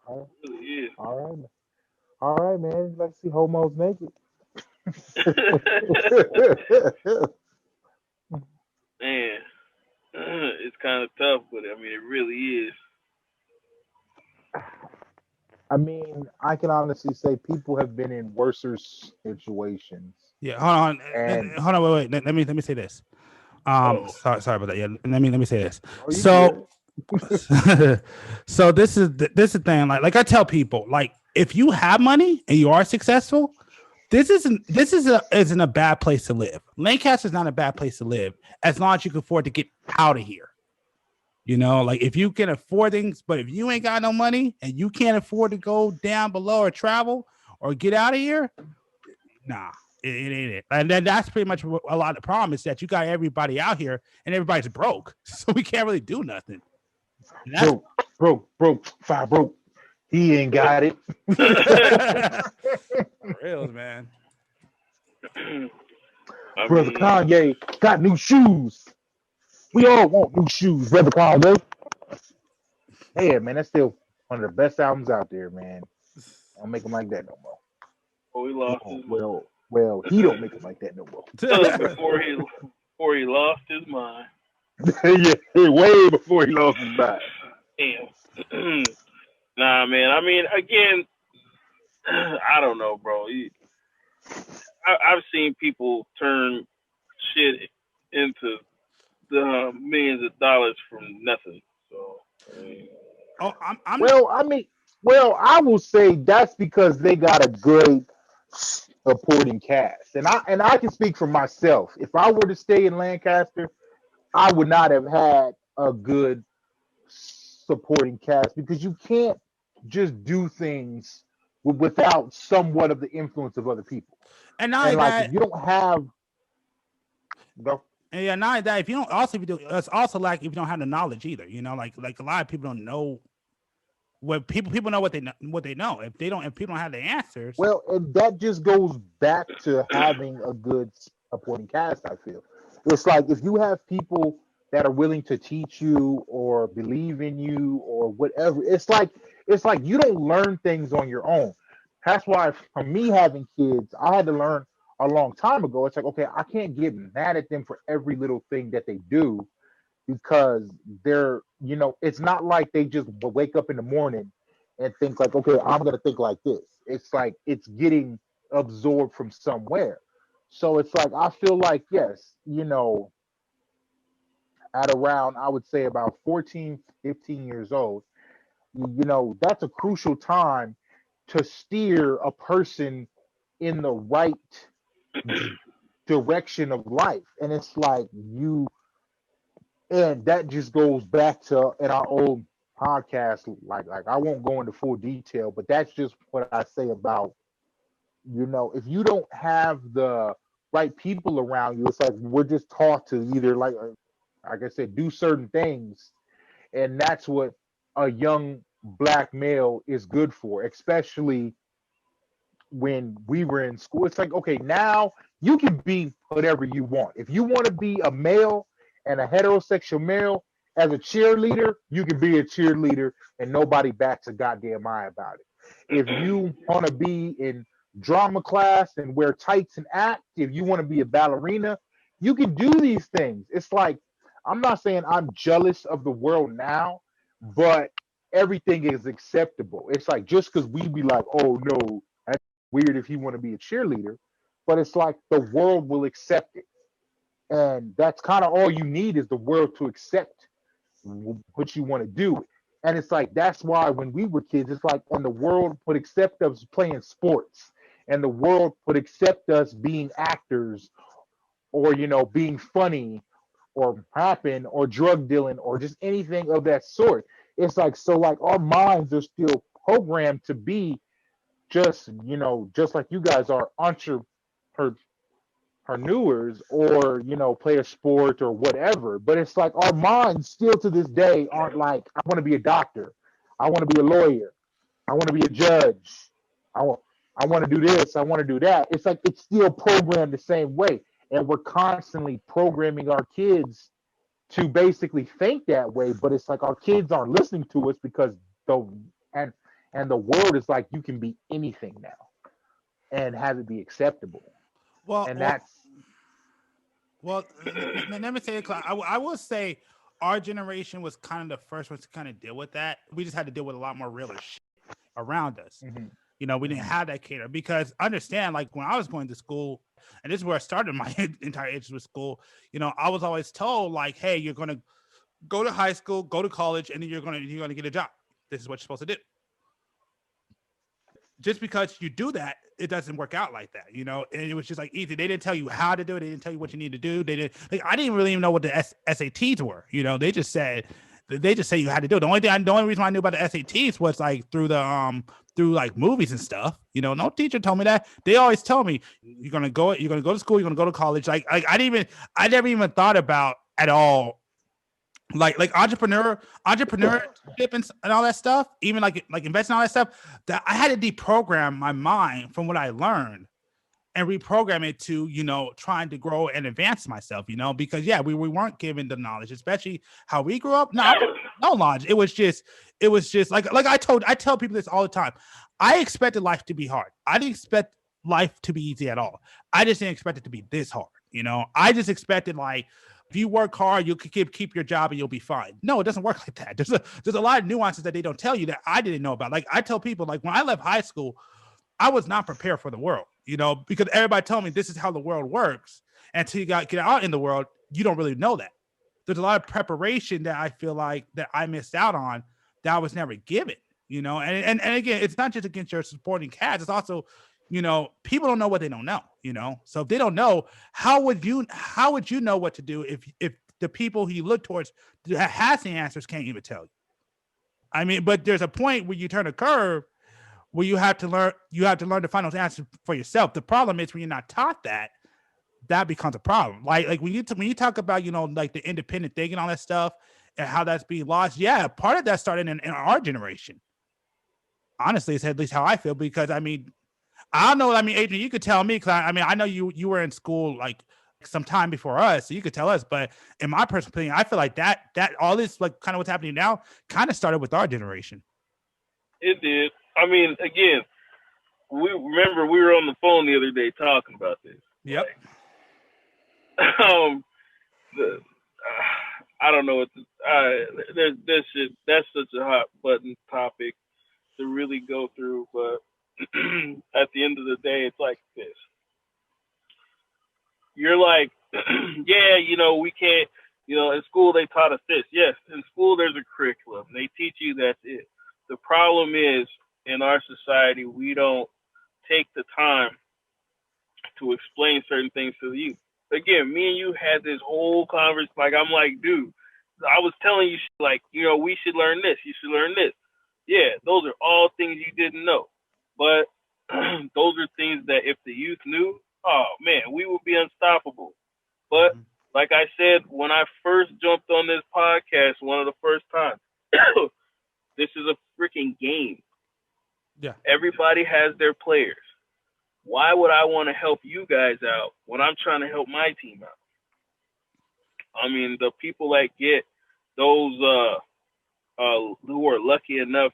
All It really is. right, all right, all right, man. Let's see homos naked. Man, it's kind of tough, but I mean, it really is. I mean, I can honestly say people have been in worse situations, Yeah, hold on, and hold on, wait. Let me say this. oh, Sorry about that. Yeah, let me say this. are you So, good? so this is the thing. Like I tell people, like if you have money and you are successful, isn't a bad place to live. Lancaster is not a bad place to live as long as you can afford to get out of here. You know, like if you can afford things, but if you ain't got no money and you can't afford to go down below or travel or get out of here, nah, it ain't it. And then that's pretty much a lot of the problem is that you got everybody out here and everybody's broke, so we can't really do nothing. And that's Five broke. He ain't got it. for reals, man. I Brother mean, Kanye got new shoes. We all want new shoes, Brother Kanye. Hey, man, that's still one of the best albums out there, man. Don't make them like that no more. before he lost Oh, his well, he don't make them like that no more. before he lost his mind. Yeah, way before he lost his mind. Damn. Nah, man. I mean, again, I don't know, bro. I've seen people turn shit into the millions of dollars from nothing. So, I mean, Oh, I'm not. Well, I mean, I will say that's because they got a great supporting cast, and I can speak for myself. If I were to stay in Lancaster, I would not have had a good supporting cast because you can't just do things without somewhat of the influence of other people. And not And only like if that, you don't have go and yeah, not only that, if you don't also if you do, it's also like if you don't have the knowledge either. You know, like a lot of people don't know what people know what they know. If people don't have the answers, well, and that just goes back to having a good supporting cast. I feel it's like if you have people that are willing to teach you or believe in you or whatever. It's like you don't learn things on your own. That's why for me having kids, I had to learn a long time ago. It's like, okay, I can't get mad at them for every little thing that they do because they're, it's not like they just wake up in the morning and think like, okay, I'm gonna think like this. It's like it's getting absorbed from somewhere. So it's like I feel like yes, at around I would say about 14, 15 years old, that's a crucial time to steer a person in the right direction of life. And it's like and that just goes back to in our old podcast, like I won't go into full detail, but that's just what I say about, if you don't have the right people around you, it's like we're just taught to either like I said, do certain things, and that's what a young black male is good for, especially when we were in school. It's like, okay, now you can be whatever you want. If you want to be a male and a heterosexual male as a cheerleader, you can be a cheerleader and nobody bats a goddamn eye about it. If you want to be in drama class and wear tights and act, if you want to be a ballerina, you can do these things. It's like, I'm not saying I'm jealous of the world now, but everything is acceptable. It's like just because we be like, oh no, that's weird if you want to be a cheerleader, but it's like the world will accept it. And that's kind of all you need is the world to accept what you want to do. And it's like that's why when we were kids, it's like and the world would accept us playing sports, and the world would accept us being actors, or being funny, or rapping, or drug dealing, or just anything of that sort. It's like so like our minds are still programmed to be just just like you guys are entrepreneurs or play a sport or whatever, but it's like our minds still to this day aren't like I want to be a doctor, I want to be a lawyer, I want to be a judge, i want I want to do this, I want to do that. It's like it's still programmed the same way, and we're constantly programming our kids to basically think that way, but it's like our kids aren't listening to us because the and and the world is like you can be anything now and have it be acceptable. Well, And well, that's well. Let me say it. I will say our generation was kind of the first ones to kind of deal with that. We just had to deal with a lot more realer shit around us. mhm, We didn't have that cater because understand, like when I was going to school, and this is where I started my entire age with school. I was always told like, hey, you're gonna go to high school, go to college, and then you're gonna get a job. This is what you're supposed to do. Just because you do that, it doesn't work out like that, And it was just like easy. They didn't tell you how to do it. They didn't tell you what you need to do. They didn't. Like, I didn't really even know what the SATs were. They just say you had to do it. The only reason I knew about the SATs was like through like movies and stuff. No teacher told me that. They always tell me you're gonna go to school, you're gonna go to college. Like I never even thought about at all like entrepreneurship and all that stuff, even like investing all that stuff, that I had to deprogram my mind from what I learned and reprogram it to trying to grow and advance myself, because yeah, we weren't given the knowledge, especially how we grew up. No knowledge. It was just like I tell people this all the time. I expected life to be hard. I didn't expect life to be easy at all. I just didn't expect it to be this hard. I just expected like if you work hard, you could keep your job and you'll be fine. No, it doesn't work like that. There's a lot of nuances that they don't tell you that I didn't know about. Like I tell people, like when I left high school, I was not prepared for the world, because everybody told me this is how the world works. And until you get out in the world, you don't really know that. There's a lot of preparation that I feel like that I missed out on that I was never given, and again, it's not just against your supporting cast. It's also, people don't know what they don't know, So if they don't know, how would you know what to do if the people who you look towards that has the answers can't even tell you? I mean, but there's a point where you turn a curve where you have to learn to find those answers for yourself. The problem is when you're not taught that becomes a problem. Like when you talk about, like the independent thing and all that stuff and how that's being lost. Yeah. Part of that started in our generation. Honestly, it's at least how I feel, because I mean, I don't know. I mean, Adrian, you could tell me, because I mean, I know you were in school like some time before us, so you could tell us. But in my personal opinion, I feel like that all this like kind of what's happening now kind of started with our generation. It did. I mean, again, we were on the phone the other day talking about this. Yep. The, I don't know what that's such a hot button topic to really go through, but at the end of the day, it's like this. You're like, yeah, we can't, in school they taught us this. Yes, in school there's a curriculum. They teach you that's it. The problem is, in our society, we don't take the time to explain certain things to the youth. Again, me and you had this whole conversation. Like, I'm like, dude, I was telling you, like, we should learn this. You should learn this. Yeah, those are all things you didn't know. But those are things that if the youth knew, oh, man, we would be unstoppable. But like I said, when I first jumped on this podcast, one of the first times, this is a freaking game. Yeah. Everybody has their players. Why would I want to help you guys out when I'm trying to help my team out? I mean, the people that get those who are lucky enough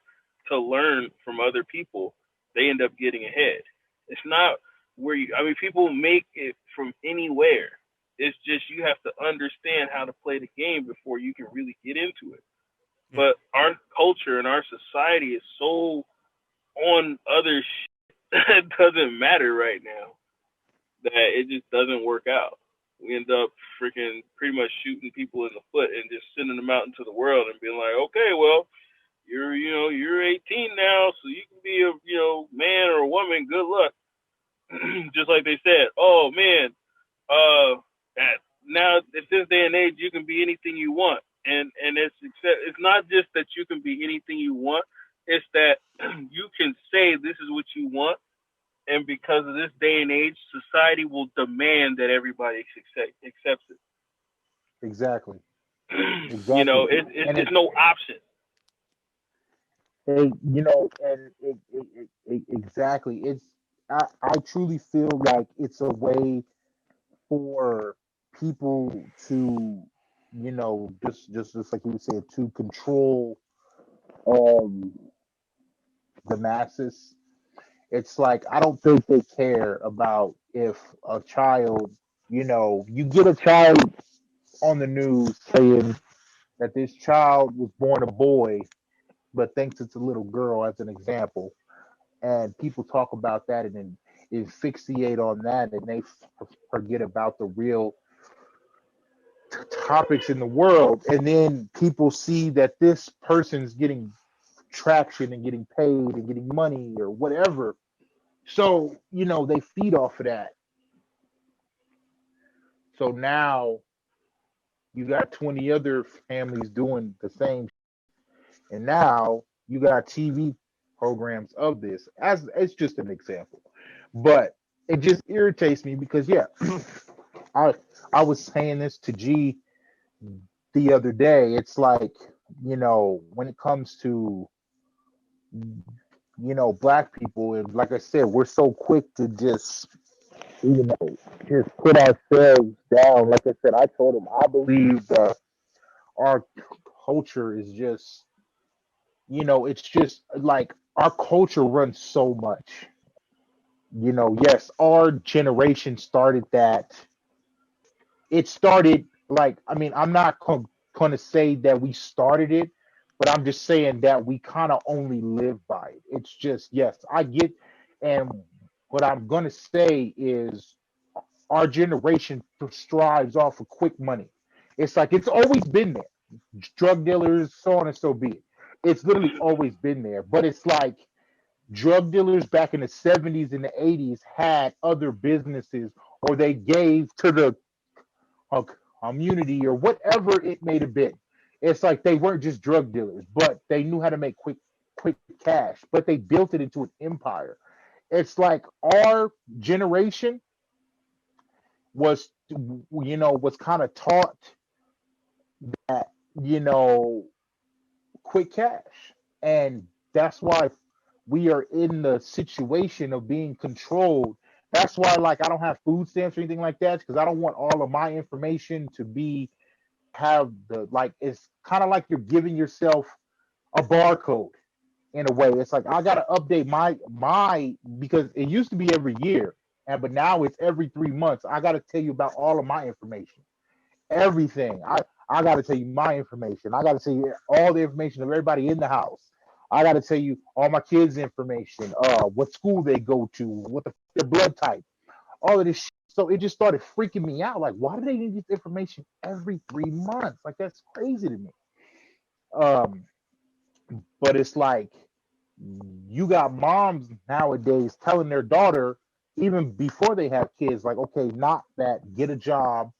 to learn from other people, they end up getting ahead. It's not where people make it from anywhere. It's just you have to understand how to play the game before you can really get into it. But our culture and our society is so on other shit that doesn't matter right now that it just doesn't work out. We end up freaking pretty much shooting people in the foot and just sending them out into the world and being like, okay, well, you're 18 now, so you can be a man or a woman. Good luck. Just like they said, oh man, now at this day and age, you can be anything you want, and it's not just that you can be anything you want. It's that you can say this is what you want, and because of this day and age, society will demand that everybody accepts it. Exactly. It's no option. Exactly. I truly feel like it's a way for people to, just like you said, to control the masses. It's like I don't think they care about if a child, you get a child on the news saying that this child was born a boy, but thinks it's a little girl, as an example, and people talk about that and then asphyxiate on that, and they forget about the real topics in the world, and then people see that this person's getting traction and getting paid and getting money or whatever. So, they feed off of that. So now you got 20 other families doing the same. And now you got TV programs of this. As it's just an example. But it just irritates me because I was saying this to G the other day. It's like, when it comes to black people, and like I said, we're so quick to just put ourselves down. Like I said, I told him I believe our culture is just, it's just like our culture runs so much. Yes, our generation started that. It started like, I'm not going to say that we started it, but I'm just saying that we kind of only live by it. It's just, yes, I get, and what I'm going to say is our generation strives off of quick money. It's like it's always been there. Drug dealers, so on and so be it. It's literally always been there. But it's like drug dealers back in the 70s and the 80s had other businesses, or they gave to the community or whatever it may have been. It's like they weren't just drug dealers, but they knew how to make quick cash, but they built it into an empire. It's like our generation was kind of taught that, quick cash, and that's why we are in the situation of being controlled, That's why, like, I don't have food stamps or anything like that because I don't want all of my information to be have the like. It's kind of like you're giving yourself a barcode in a way. It's like I gotta update my because it used to be every year, and but now it's every 3 months. I gotta tell you about all of my information, everything. I gotta tell you my information. I gotta tell you all the information of everybody in the house. I gotta tell you all my kids' information, what school they go to, what their blood type, all of this shit. So it just started freaking me out. Like, why do they need this information every 3 months? Like, that's crazy to me. Um, but it's like you got moms nowadays telling their daughter, even before they have kids, like, okay, not that, get a job,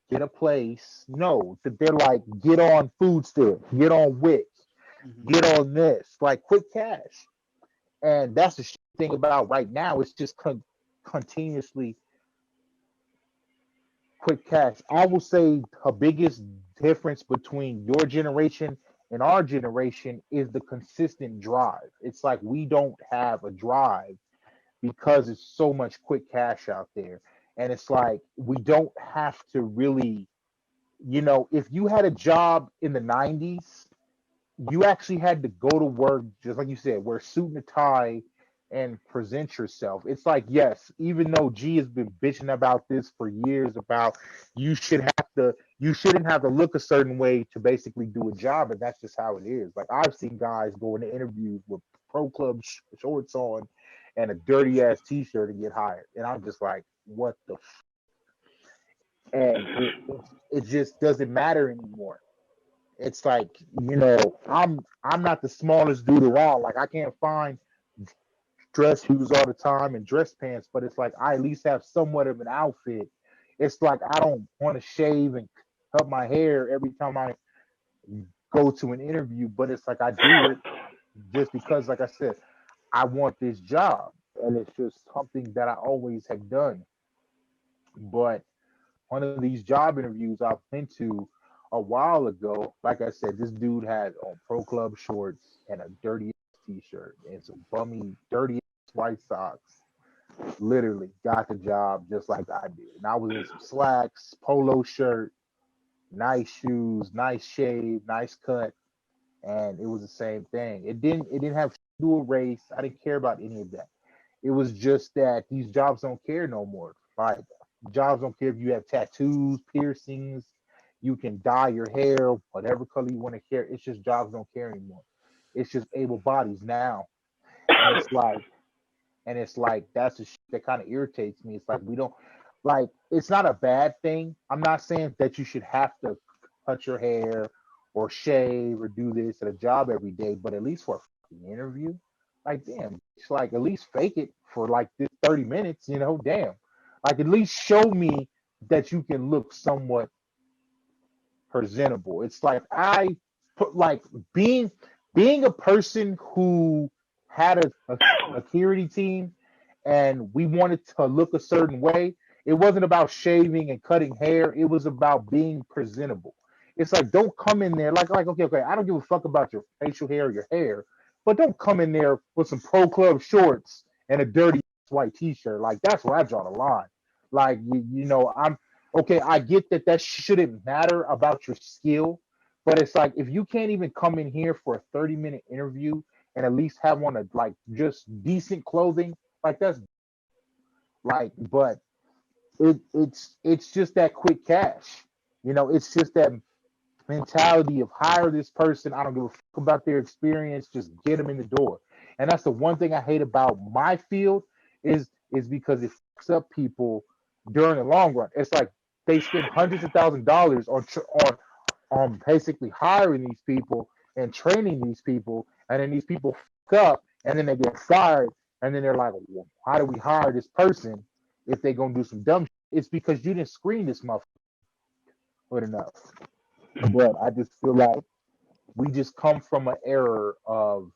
get a place. No, that they're like, get on food stamps, get on Wix, Mhm. get on this, like quick cash. And that's the thing about right now. It's just continuously quick cash. I will say the biggest difference between your generation and our generation is the consistent drive. It's like we don't have a drive because it's so much quick cash out there. And it's like we don't have to really, if you had a job in the 90s, you actually had to go to work, just like you said, wear a suit and a tie and present yourself. It's like, yes, even though G has been bitching about this for years, about you shouldn't have to look a certain way to basically do a job, and that's just how it is. Like I've seen guys go into interviews with pro club shorts on and a dirty ass t-shirt and get hired, and I'm just like, what the and it just doesn't matter anymore. It's like, I'm not the smallest dude around. Like I can't find dress shoes all the time and dress pants, but it's like I at least have somewhat of an outfit. It's like I don't want to shave and cut my hair every time I go to an interview, but it's like I do it just because, like I said, I want this job, and it's just something that I always have done. But one of these job interviews I've been to a while ago, like I said, this dude had on pro club shorts and a dirty t-shirt and some bummy, dirty white socks. Literally got the job just like I did. And I was in some slacks, polo shirt, nice shoes, nice shave, nice cut, and it was the same thing. It didn't have to do a race. I didn't care about any of that. It was just that these jobs don't care no more. Like jobs don't care if you have tattoos, piercings, you can dye your hair whatever color you want to hair. It's just jobs don't care anymore. It's just able bodies now. And it's like that's the shit that kind of irritates me. It's like we don't like it's not a bad thing. I'm not saying that you should have to cut your hair or shave or do this at a job every day, but at least for a fucking interview, like damn, it's like at least fake it for like this 30 minutes, damn. Like at least show me that you can look somewhat presentable. It's like I put like being a person who had a security team and we wanted to look a certain way. It wasn't about shaving and cutting hair. It was about being presentable. It's like don't come in there like okay. I don't give a fuck about your facial hair or your hair, but don't come in there with some pro club shorts and a dirty white t-shirt. Like that's where I draw the line. Like I'm okay. I get that shouldn't matter about your skill, but it's like if you can't even come in here for a 30-minute interview and at least have on a like just decent clothing, like that's like, but it's just that quick cash. It's just that mentality of hire this person. I don't give a fuck about their experience. Just get them in the door. And that's the one thing I hate about my field is because it fucks up people during the long run. It's like they spend hundreds of $1,000s on basically hiring these people and training these people, and then these people fuck up, and then they get fired, and then they're like, well, how do we hire this person if they gonna do some dumb shit? It's because you didn't screen this motherfucker good enough. But I just feel like we just come from an era of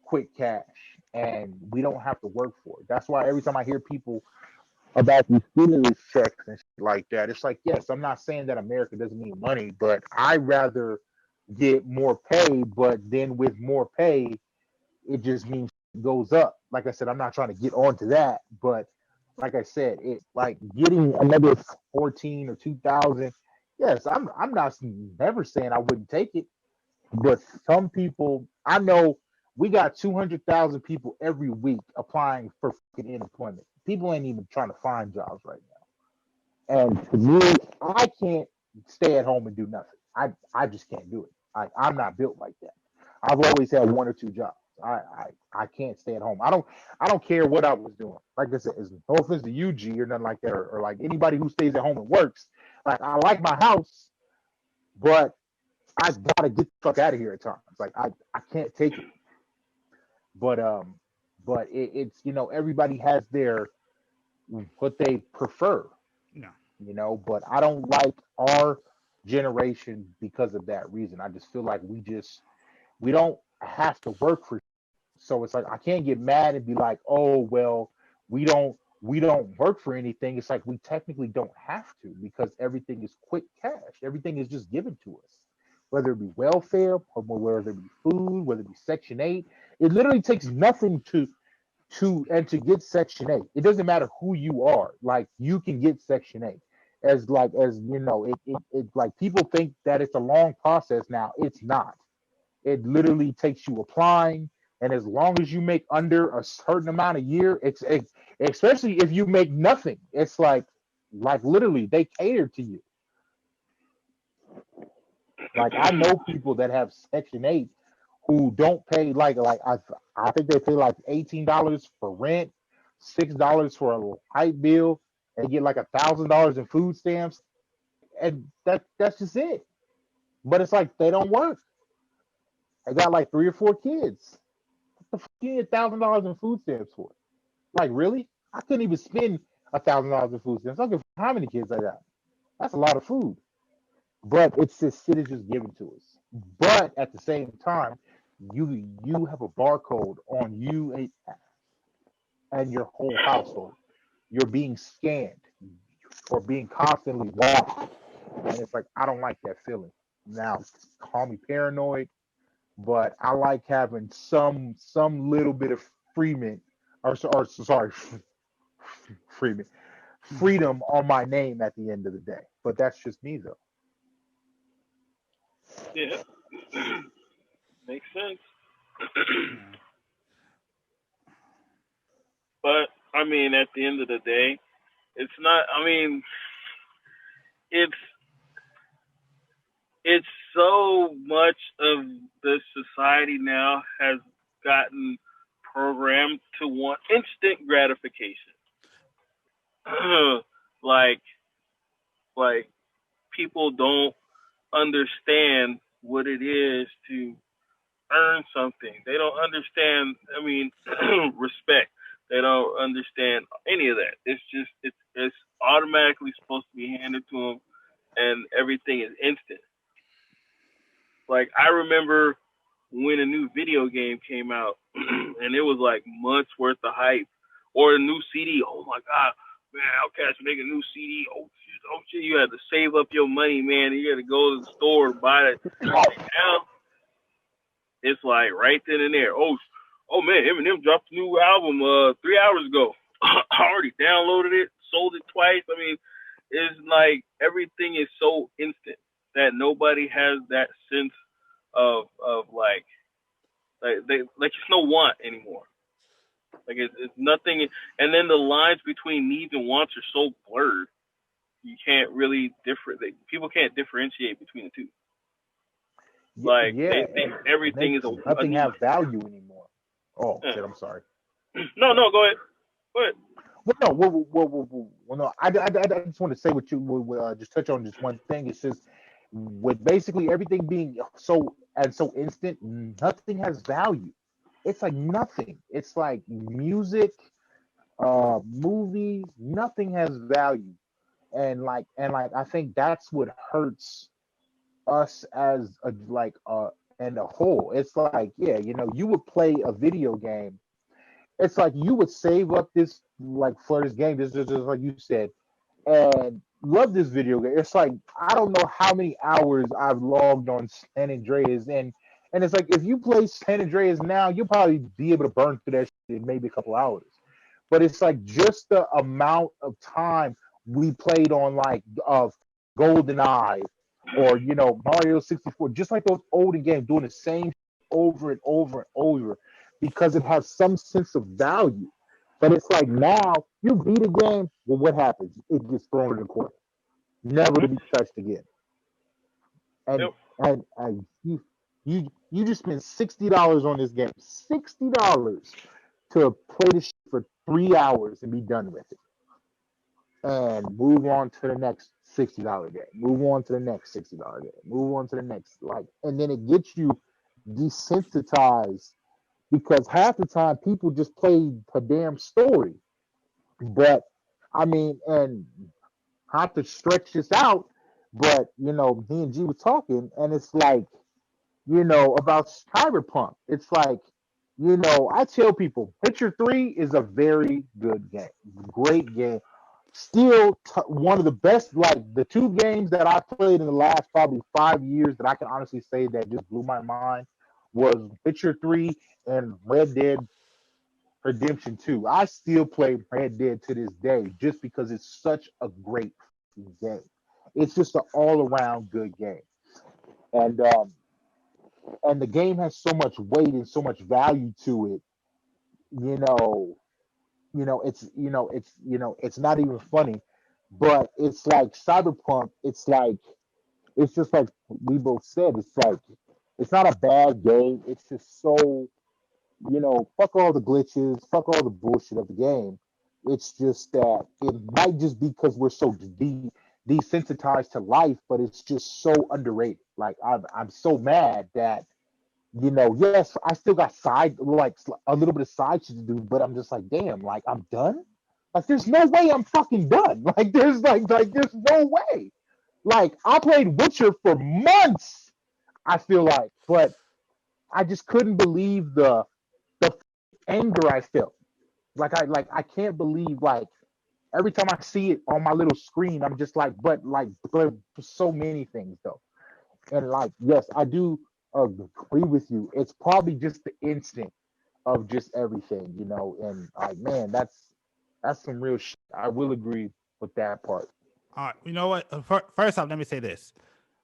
quick cash, and we don't have to work for it. That's why every time I hear people about these stimulus checks and shit like that, it's like, yes, I'm not saying that America doesn't need money, but I rather get more pay. But then with more pay, it just means goes up. Like I said, I'm not trying to get onto that, but like I said, it like getting another 14 or 2,000. Yes, I'm not never saying I wouldn't take it, but some people I know we got 200,000 people every week applying for fucking unemployment. People ain't even trying to find jobs right now. And to me, I can't stay at home and do nothing. I just can't do it. I'm not built like that. I've always had one or two jobs. I can't stay at home. I don't care what I was doing. Like I said, it's no offense to UG or nothing like that, or like anybody who stays at home and works. Like I like my house, but I gotta get the fuck out of here at times. Like I can't take it. But it's everybody has their what they prefer. No. But I don't like our generation because of that reason. I just feel like we don't have to work for. So it's like I can't get mad and be like, oh well, we don't work for anything. It's like we technically don't have to because everything is quick cash. Everything is just given to us, whether it be welfare or whether it be food, whether it be Section 8. It literally takes nothing to get Section 8. It doesn't matter who you are. Like you can get Section 8. It like people think that it's a long process now. It's not. It literally takes you applying, and as long as you make under a certain amount a year, especially if you make nothing, it's like literally they cater to you. Like I know people that have Section 8 who don't pay I think they pay like $18 for rent, $6 for a light bill, and get like $1,000 in food stamps, and that's just it. But it's like they don't work. I got like 3 or 4 kids. What the fuck you need $1,000 in food stamps for? Like really? I couldn't even spend $1,000 in food stamps. I don't give a how many kids I got. That's a lot of food. But it's just shit is just given to us. But at the same time, you have a barcode on you and your whole household. You're being scanned or being constantly watched. And it's like I don't like that feeling. Now, call me paranoid, but I like having some little bit of freedom or sorry, freedom freedom on my name at the end of the day. But that's just me though. Yeah, makes sense. Yeah. But I mean, at the end of the day, it's not. I mean, it's it's so much of the society now has gotten programmed to want instant gratification. like like people don't understand what it is to earn something. They don't understand. I mean, respect. They don't understand any of that. It's just it's automatically supposed to be handed to them, and everything is instant. Like I remember when a new video game came out, and it was like months worth of hype, or a new CD. Oh my god, man! Outcast make a new CD. Oh shit! You had to save up your money, man. And you had to go to the store and buy it. Now it's like right then and there. Oh man, Eminem dropped a new album 3 hours ago. I already downloaded it, sold it twice. I mean, it's like everything is so instant that nobody has that sense of like they like it's no want anymore. Like it's nothing, and then the lines between needs and wants are so blurred. You can't really people can't differentiate between the two. Like Yeah, they think everything is a nothing need. have value anymore. Oh Yeah. shit, I'm sorry. No, go ahead. Go ahead. Well, no, no. I just want to say what you just touch on just one thing. It's just with basically everything being so instant, nothing has value. It's like nothing. It's like music, movies, nothing has value. And I think that's what hurts us as and a whole. It's like, yeah, you would play a video game. It's like you would save up this like for this game, this is just like you said, and love this video game. It's like I don't know how many hours I've logged on San Andreas, and And it's like if you play San Andreas now, you'll probably be able to burn through that shit in maybe a couple hours. But it's like just the amount of time we played on like Golden Eye or Mario 64, just like those older games, doing the same over and over and over because it has some sense of value. But it's like now you beat a game, well, what happens? It gets thrown in the corner, never to be touched again. And Yep. and you just spent $60 on this game, $60 to play this shit for 3 hours and be done with it, and move on to the next $60 game, move on to the next $60 game, move on to the next and then it gets you desensitized because half the time people just play a damn story. But I mean, and have to stretch this out, but me and G was talking, and it's like, about Cyberpunk. It's like, I tell people, Witcher 3 is a very good game, great game. Still, one of the best, like the two games that I played in the last probably 5 years that I can honestly say that just blew my mind was Witcher 3 and Red Dead Redemption 2. I still play Red Dead to this day just because it's such a great game. It's just an all around good game. And and the game has so much weight and so much value to it, you know, it's not even funny, but it's like Cyberpunk, it's just like we both said, it's like it's not a bad game. It's just so fuck all the glitches, fuck all the bullshit of the game. It's just that it might just be because we're so desensitized to life, but it's just so underrated. Like I'm so mad that yes, I still got a little bit of side shit to do, but I'm just like, damn, like I'm done. Like there's no way I'm fucking done. Like there's no way. Like I played Witcher for months. I feel like, but I just couldn't believe the anger I felt. I can't believe every time I see it on my little screen, I'm just but so many things though. And yes, I do agree with you. It's probably just the instinct of just everything, and man, that's some real shit. I will agree with that part. All right, you know what? First off, let me say this.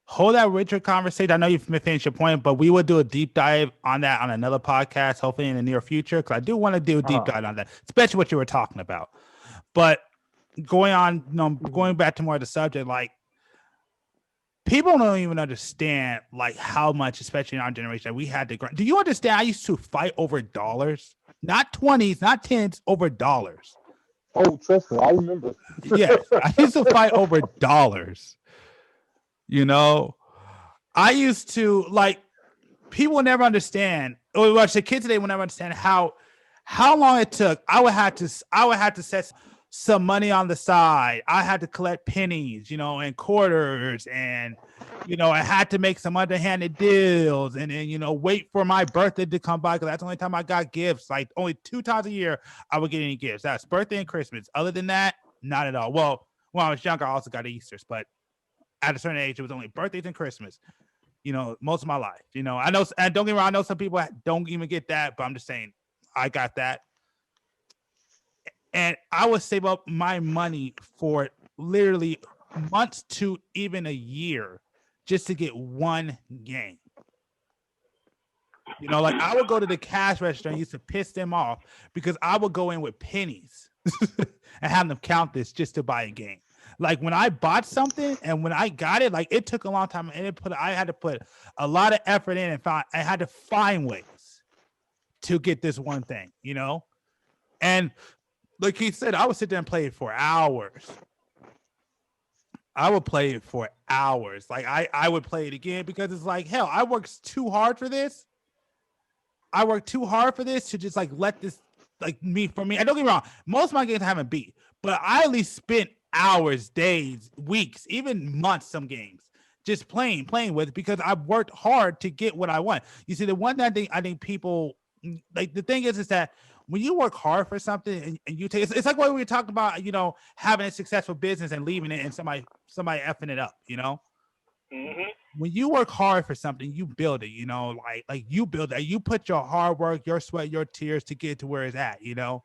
Hold that Richard conversation. I know you've finished your point, but we will do a deep dive on that on another podcast, hopefully in the near future, because I do want to do a deep dive on that, especially what you were talking about. But going back to more of the subject, like people don't even understand how much, especially in our generation, that we had to grind. Do you understand? I used to fight over dollars, not 20s, not 10s, over dollars. Oh, trust me, I remember. Yes, I used to fight over dollars. I used to people will never understand, or the kids today will never understand how long it took. I would have to set some money on the side. I had to collect pennies, and quarters, and I had to make some underhanded deals, and then wait for my birthday to come by because that's the only time I got gifts. Like only 2 times a year I would get any gifts. That's birthday and Christmas. Other than that, not at all. Well, when I was younger, I also got Easter's, but at a certain age, it was only birthdays and Christmas, most of my life. I know, and don't get me wrong, I know some people don't even get that, but I'm just saying I got that. And I would save up my money for literally months to even a year just to get one game. I would go to the cash register and used to piss them off because I would go in with pennies and have them count this just to buy a game. Like when I bought something and when I got it, it took a long time and I had to put a lot of effort in and I had to find ways to get this one thing, and like he said, I would sit there and play it for hours. I would play it for hours. I would play it again because it's like, hell, I worked too hard for this. I worked too hard for this to just let this for me. And don't get me wrong, most of my games I haven't beat, but I at least spent hours, days, weeks, even months, some games just playing with because I've worked hard to get what I want. You see, the one that I think people the thing is that when you work hard for something and you take it's like what we were talking about, having a successful business and leaving it and somebody effing it up, When you work hard for something, you build it, you know, like you build it. You put your hard work, your sweat, your tears to get to where it's at, you know.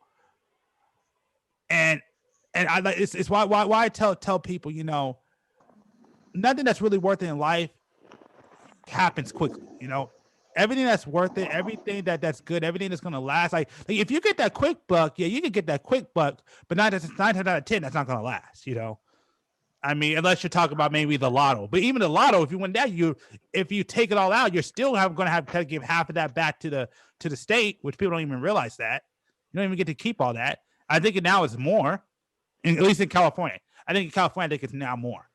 And I like it's why I tell people, you know, nothing that's really worth it in life happens quickly, you know. Everything that's worth it, everything that's good, everything that's gonna last. Like if you get that quick buck, yeah, you can get that quick buck, but 9 out of 10, that's not gonna last, you know. I mean, unless you're talking about maybe the lotto. But even the lotto, if you win that, if you take it all out, you're still going to have to give half of that back to the state, which people don't even realize that. You don't even get to keep all that. I think it now is more, at least in California. I think in California, I think it's now more.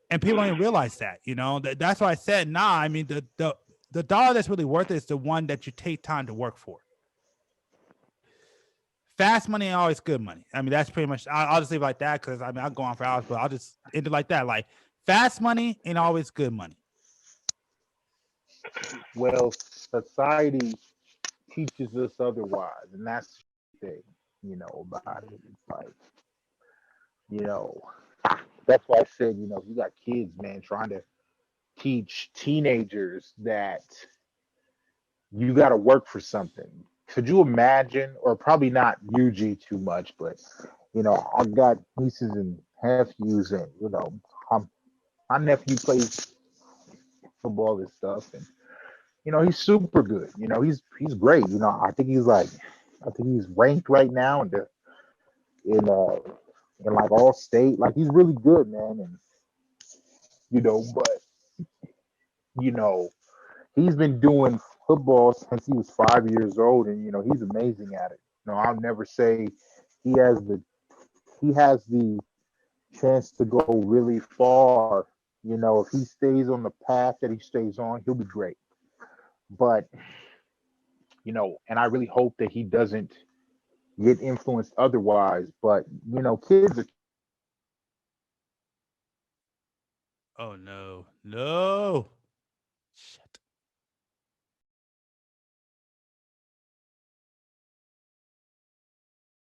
And people don't even realize that, you know. That's why I said, nah, I mean, the dollar that's really worth it is the one that you take time to work for. Fast money ain't always good money. I mean, that's pretty much, I'll just leave it like that because I mean, I'll go on for hours, but I'll just end it like that. Like, fast money ain't always good money. Well, society teaches us otherwise, and that's the thing, you know, about it. It's like, you know, that's why I said, you know, you got kids, man, trying to teach teenagers that you got to work for something. Could you imagine, or probably not UG too much, but you know, I've got nieces and nephews, and you know, my nephew plays football and stuff, and you know, he's super good. You know, he's great. You know, I think he's ranked right now in uh in like all state. Like he's really good, man, and you know, but you know, he's been doing football since he was 5 years old, and you know he's amazing at it. You know, I'll never say he has the he has the chance to go really far. You know, if he stays on the path that he stays on, he'll be great. But you know, and I really hope that he doesn't get influenced otherwise. But you know, kids are Oh, no. No.